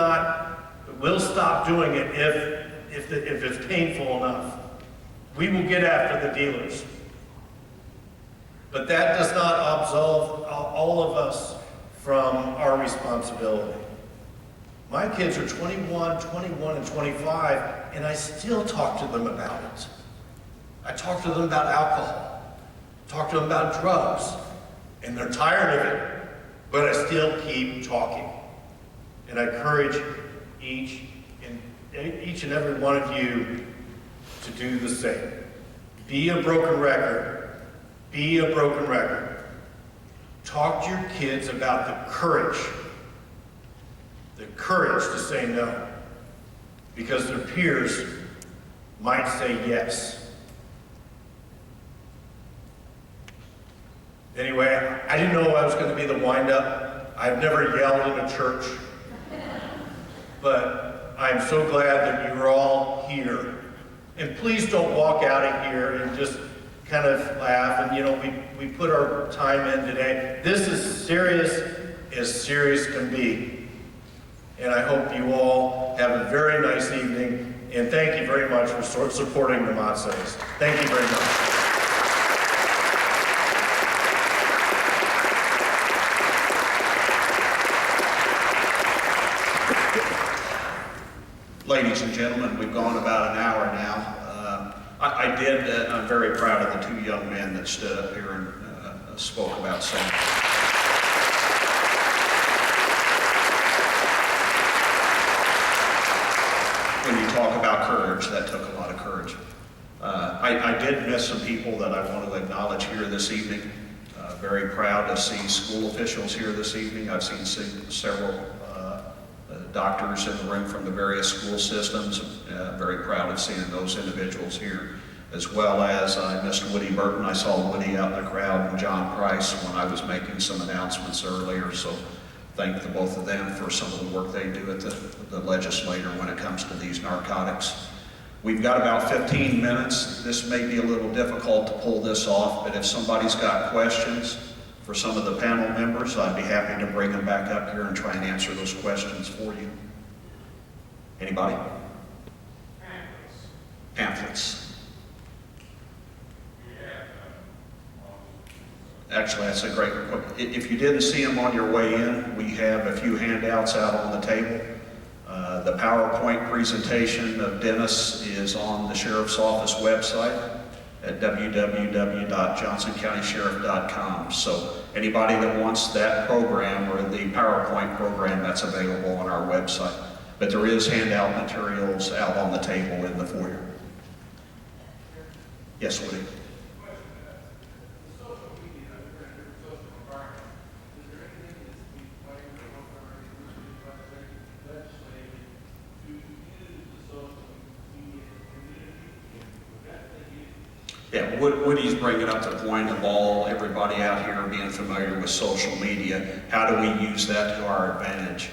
stop doing it if it's painful enough. We will get after the dealers. But that does not absolve all of us from our responsibility. My kids are 21, and 25, and I still talk to them about it. I talk to them about alcohol, talk to them about drugs, and they're tired of it, but I still keep talking. And I encourage each and every one of you to do the same. Be a broken record. Be a broken record. Talk to your kids about the courage to say no, because their peers might say yes. Anyway, I didn't know I was going to be the wind-up. I've never yelled in a church, but I'm so glad that you're all here. And please don't walk out of here and just kind of laugh. And we put our time in today. This is as serious can be. And I hope you all have a very nice evening. And thank you very much for supporting the Matses. Thank you very much. Ladies and gentlemen, we've gone about an hour now. I'm very proud of the two young men that stood up here and spoke about Sam. When you talk about courage, that took a lot of courage. I did miss some people that I want to acknowledge here this evening. Very proud to see school officials here this evening. I've seen several doctors in the room from the various school systems. Very proud of seeing those individuals here, as well as I missed Woody Burton. I saw Woody out in the crowd, and John Price when I was making some announcements earlier. So thank the both of them for some of the work they do at the legislature when it comes to these narcotics. We've got about 15 minutes. This may be a little difficult to pull this off, but if somebody's got questions for some of the panel members, I'd be happy to bring them back up here and try and answer those questions for you. Anybody? Pamphlets. Actually, that's a great request. If you didn't see them on your way in, we have a few handouts out on the table. The PowerPoint presentation of Dennis is on the Sheriff's Office website at www.johnsoncountysheriff.com. So anybody that wants that program or the PowerPoint program, that's available on our website. But there is handout materials out on the table in the foyer. Yes, Woody? Yeah, Woody's bringing up the point of everybody out here being familiar with social media. How do we use that to our advantage?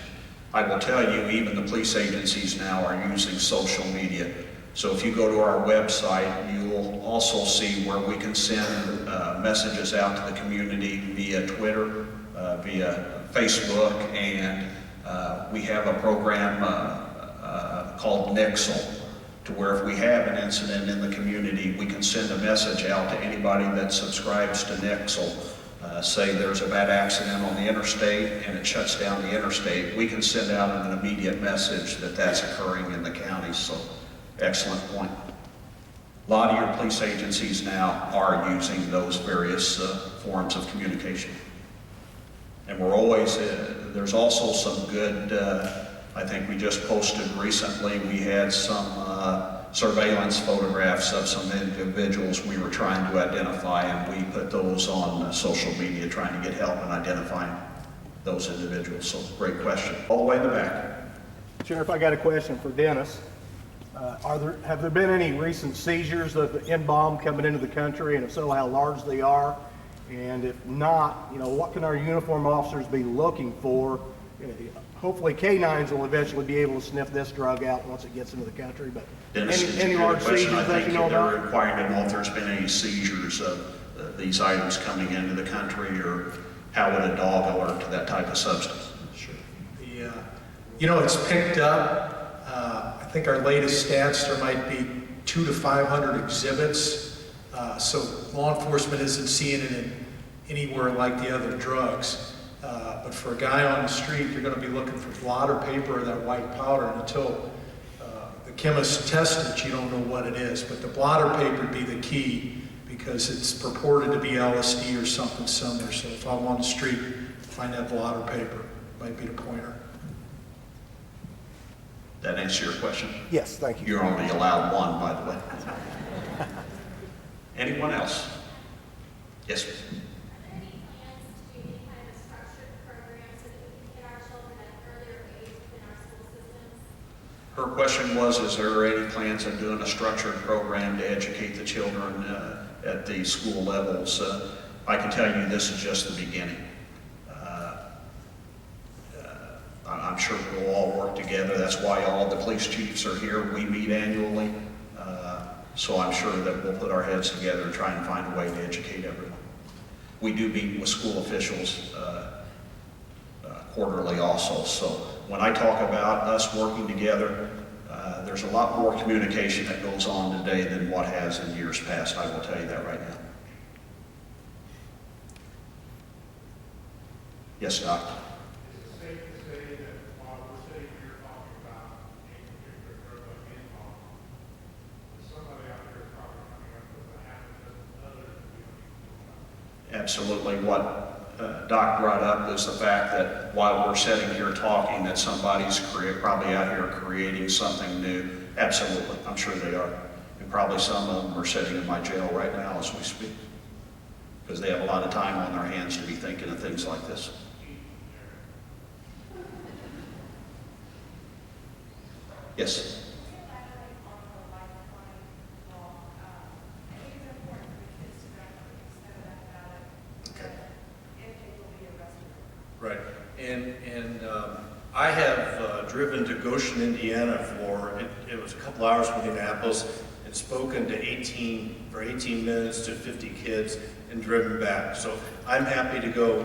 I will tell you, even the police agencies now are using social media. So if you go to our website, you'll also see where we can send messages out to the community via Twitter, via Facebook, and we have a program called Nixle, to where if we have an incident in the community, we can send a message out to anybody that subscribes to Nixle. Say there's a bad accident on the interstate and it shuts down the interstate, we can send out an immediate message that that's occurring in the county. So, excellent point. A lot of your police agencies now are using those various forms of communication. And we're always, there's also some good, I think we just posted recently, we had some surveillance photographs of some individuals we were trying to identify, and we put those on social media trying to get help in identifying those individuals. So great question. All the way in the back. Sheriff, I got a question for Dennis. Have there been any recent seizures of the N-bomb coming into the country, and if so, how large they are? And if not, what can our uniformed officers be looking for? Hopefully K-9s will eventually be able to sniff this drug out once it gets into the country, but Dennis, it's a any good large question. seizures I that think you know they're about? requiring to know if there's been any seizures of these items coming into the country, or how would a dog alert to that type of substance? Sure. It's picked up. I think our latest stats, there might be 200 to 500 exhibits. So law enforcement isn't seeing it anywhere like the other drugs. But for a guy on the street, you're going to be looking for blotter paper or that white powder, and until the chemist tests it, you don't know what it is. But the blotter paper would be the key, because it's purported to be LSD or something similar. So if I'm on the street, find that blotter paper, might be the pointer. That answer your question? Yes, thank you. You're only allowed one, by the way. Anyone else? Yes. Her question was, is there any plans on doing a structured program to educate the children at the school levels? I can tell you this is just the beginning. I'm sure we'll all work together. That's why all the police chiefs are here. We meet annually. So I'm sure that we'll put our heads together and try and find a way to educate everyone. We do meet with school officials quarterly also. So when I talk about us working together, there's a lot more communication that goes on today than what has in years past. I will tell you that right now. Yes, Doc. Is it safe to say that while we're sitting here talking about a particular drug like N-bomb, that somebody out there is probably coming up with a half a dozen others that we don't even know about? Absolutely. What Doc brought up is the fact that while we're sitting here talking, that somebody's probably out here creating something new. Absolutely. I'm sure they are. And probably some of them are sitting in my jail right now as we speak, because they have a lot of time on their hands to be thinking of things like this. Yes. Right, and I have driven to Goshen, Indiana it was a couple hours from Indianapolis, and spoken to 18 minutes to 50 kids and driven back. So I'm happy to go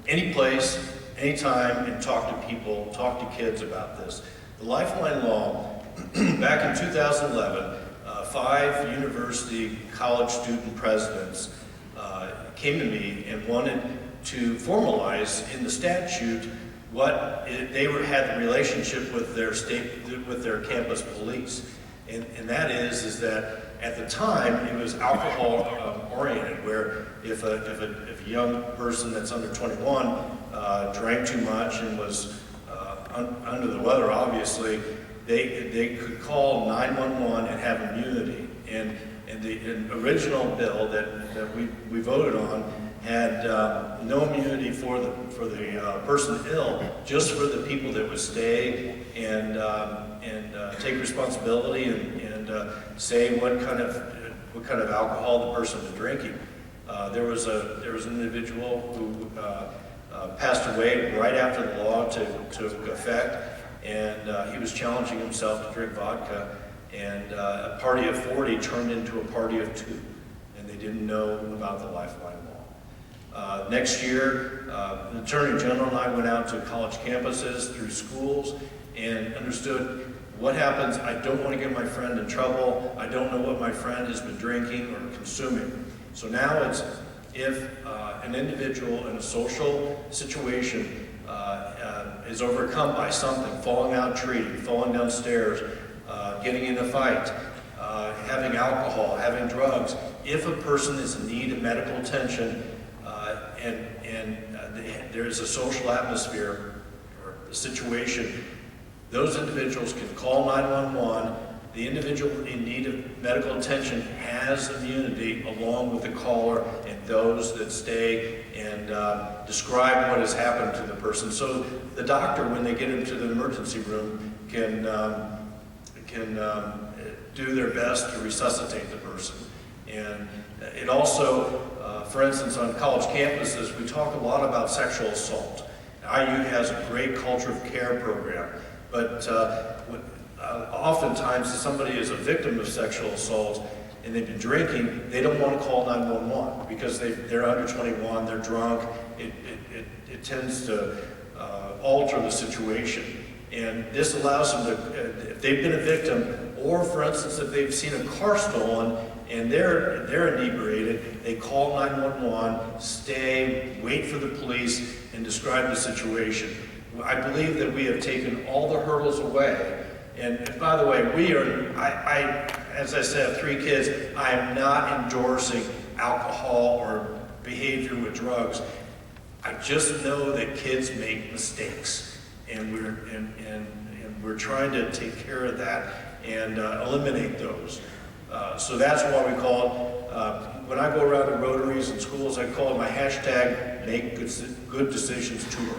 any place, anytime, and talk to people, talk to kids about this. The Lifeline Law, back in 2011, 5 university college student presidents came to me and wanted to formalize in the statute what they had the relationship with their campus police, and that is that at the time it was alcohol oriented, where if a young person that's under 21 drank too much and was under the weather, obviously they could call 911 and have immunity, and the original bill that we voted on had no immunity for the person ill, just for the people that would stay and take responsibility and say what kind of alcohol the person was drinking. There was an individual who passed away right after the law took effect, and he was challenging himself to drink vodka, and a party of 40 turned into a party of 2, and they didn't know about the Lifeline Law. Next year, the Attorney General and I went out to college campuses through schools and understood what happens. I don't want to get my friend in trouble. I don't know what my friend has been drinking or consuming. So now it's if an individual in a social situation is overcome by something, falling out a tree, falling downstairs, getting in a fight, having alcohol, having drugs. If a person is in need of medical attention and there's a social atmosphere or a situation, those individuals can call 911. The individual in need of medical attention has immunity along with the caller and those that stay and describe what has happened to the person. So the doctor, when they get into the emergency room, can do their best to resuscitate the person. And it also, for instance, on college campuses, we talk a lot about sexual assault. IU has a great culture of care program, but oftentimes if somebody is a victim of sexual assault and they've been drinking, they don't want to call 911 because they're under 21, they're drunk. It tends to alter the situation. And this allows them to, if they've been a victim, or for instance, if they've seen a car stolen and they're inebriated, they call 911, stay, wait for the police, and describe the situation. I believe that we have taken all the hurdles away. And by the way, as I said, I have 3 kids. I am not endorsing alcohol or behavior with drugs. I just know that kids make mistakes, and we're trying to take care of that and eliminate those. So that's why we call it, when I go around to Rotaries and schools, I call it my hashtag Make Good Decisions Tour.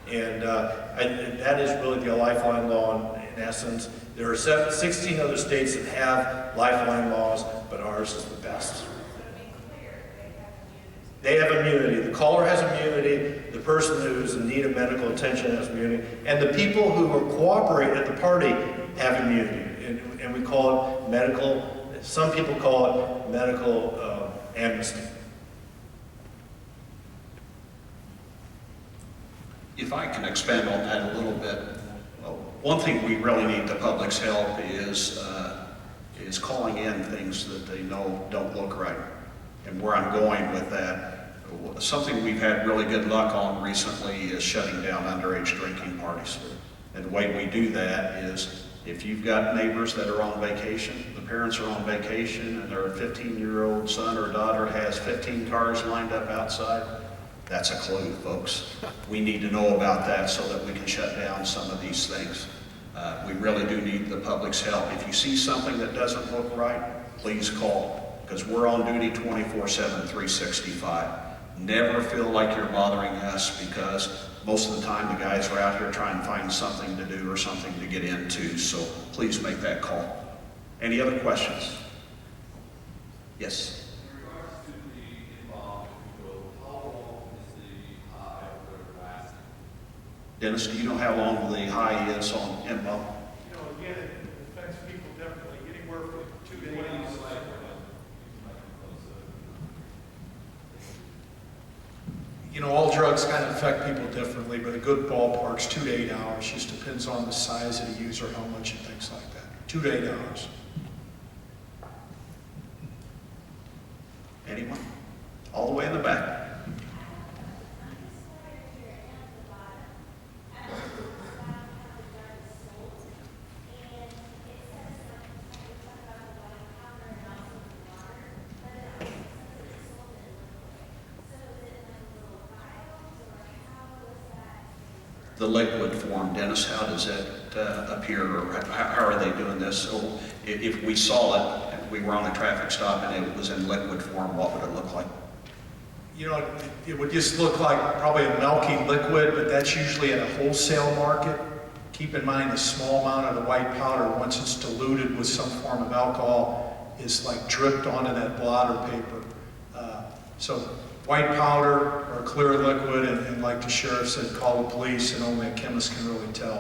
And that is really the Lifeline law in essence. There are 16 other states that have Lifeline laws, but ours is the best. They have immunity. The caller has immunity. The person who is in need of medical attention has immunity. And the people who cooperate at the party have immunity. And we call it medical, some people call it medical amnesty. If I can expand on that a little bit, one thing we really need the public's help is calling in things that they know don't look right. And where I'm going with that, something we've had really good luck on recently is shutting down underage drinking parties. And the way we do that is if you've got neighbors that are on vacation, the parents are on vacation, and their 15-year-old son or daughter has 15 cars lined up outside, that's a clue, folks. We need to know about that so that we can shut down some of these things. We really do need the public's help. If you see something that doesn't look right, please call, because we're on duty 24/7, 365. Never feel like you're bothering us, because most of the time the guys are out here trying to find something to do or something to get into, so please make that call. Any other questions? Yes? Dennis, do you know how long the high is on M-bomb? You know, again, it affects people differently, anywhere from 2 to 8 hours. You know, all drugs kind of affect people differently, but a good ballpark's 2 to 8 hours. Just depends on the size of the user, how much, and things like that. 2 to 8 hours. Anyone? All the way in the back. The liquid form, Dennis, how does that appear, or how are they doing this? So if we saw it, if we were on a traffic stop and it was in liquid form, what would it look like? You know, it would just look like probably a milky liquid, but that's usually at a wholesale market. Keep in mind the small amount of the white powder, once it's diluted with some form of alcohol, is like dripped onto that blotter paper. So white powder or clear liquid, and like the sheriff said, call the police, and only a chemist can really tell.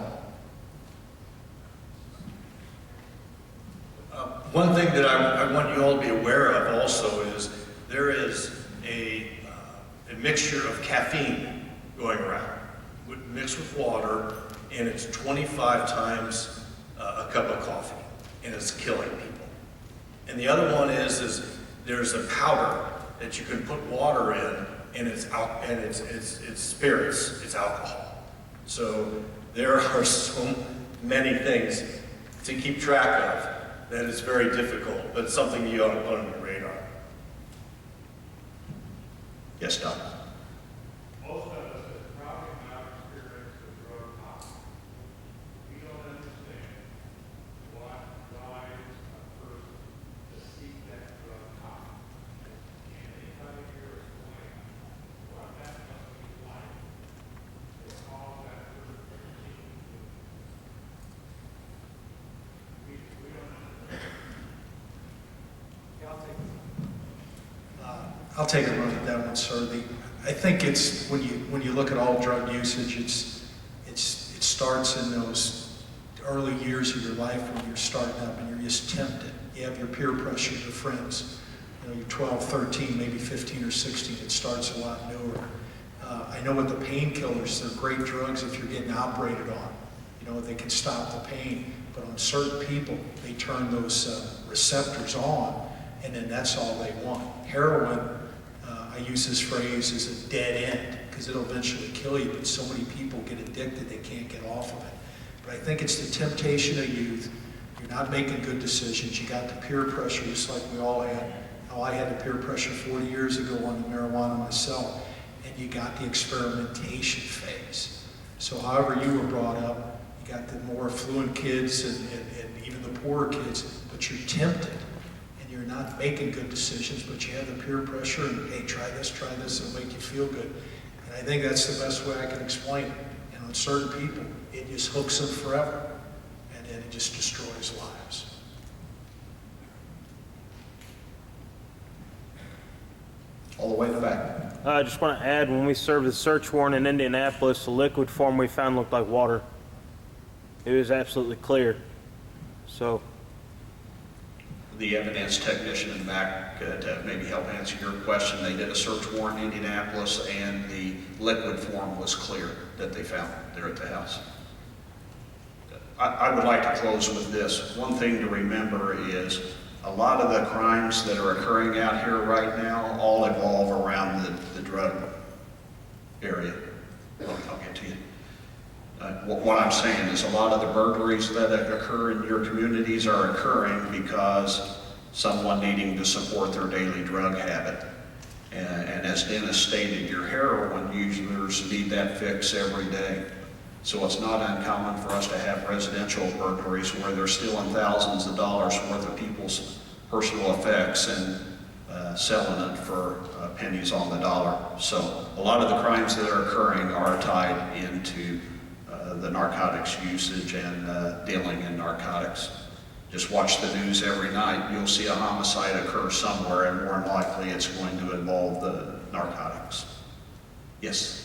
One thing that I want you all to be aware of also is there is a mixture of caffeine going around, mixed with water, and it's 25 times a cup of coffee, and it's killing people. And the other one is there's a powder that you can put water in, and it's spirits, it's alcohol. So there are so many things to keep track of. that it's very difficult, but it's something you ought to put on your radar. Yes, Doc. Most of us have probably not experienced a drug high. We don't understand what drives a person to seek that drug high. Can anybody here explain what that must be like to cause that person to continue to do it? We don't understand. I'll take a run at that one, sir. I think it's when you look at all drug usage, it starts in those early years of your life when you're starting up and you're just tempted. You have your peer pressure, your friends. You know, you're 12, 13, maybe 15 or 16. It starts a lot newer. I know with the painkillers, they're great drugs if you're getting operated on. You know, they can stop the pain. But on certain people, they turn those receptors on, and then that's all they want. Heroin, I use this phrase, is a dead end, because it'll eventually kill you, but so many people get addicted they can't get off of it. But I think it's the temptation of youth. You're not making good decisions. You got the peer pressure, just like we all had. How I had the peer pressure 40 years ago on the marijuana myself. And you got the experimentation phase. So however you were brought up, you got the more affluent kids and even the poorer kids, but you're tempted. You're not making good decisions, but you have the peer pressure and, hey, try this, it'll make you feel good. And I think that's the best way I can explain it. And on certain people, it just hooks them forever, and then it just destroys lives. All the way in the back. I just want to add, when we served the search warrant in Indianapolis, the liquid form we found looked like water. It was absolutely clear. So, The evidence technician in the back to maybe help answer your question. They did a search warrant in Indianapolis, and the liquid form was clear that they found there at the house. I would like to close with this. One thing to remember is a lot of the crimes that are occurring out here right now all evolve around the drug area. I'll get to you. What I'm saying is a lot of the burglaries that occur in your communities are occurring because someone needing to support their daily drug habit. And as Dennis stated, your heroin users need that fix every day. So it's not uncommon for us to have residential burglaries where they're stealing thousands of dollars worth of people's personal effects and selling it for pennies on the dollar. So a lot of the crimes that are occurring are tied into the narcotics usage and dealing in narcotics. Just watch the news every night. You'll see a homicide occur somewhere, and more than likely it's going to involve the narcotics. Yes?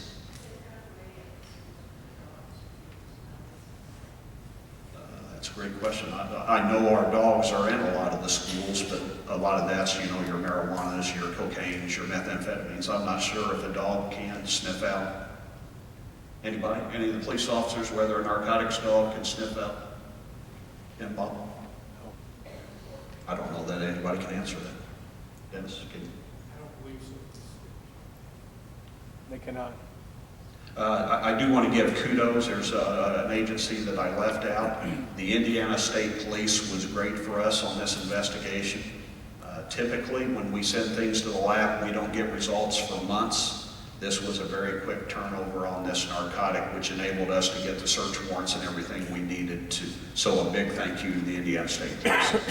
That's a great question. I know our dogs are in a lot of the schools, but a lot of that's, you know, your marijuanas, your cocaines, your methamphetamines. I'm not sure if a dog can sniff out. Anybody? Any of the police officers, whether a narcotics dog can sniff out Bob? I don't know that anybody can answer that. Dennis, can you? I don't believe so. they cannot. I do want to give kudos. There's an agency that I left out. The Indiana State Police was great for us on this investigation. Typically, when we send things to the lab, we don't get results for months. This was a very quick turnover on this narcotic, which enabled us to get the search warrants and everything we needed to. So a big thank you to the Indiana State Police.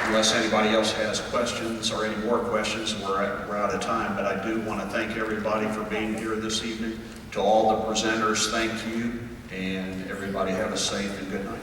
Unless anybody else has questions or any more questions, we're out of time. But I do want to thank everybody for being here this evening. To all the presenters, thank you. And everybody have a safe and good night.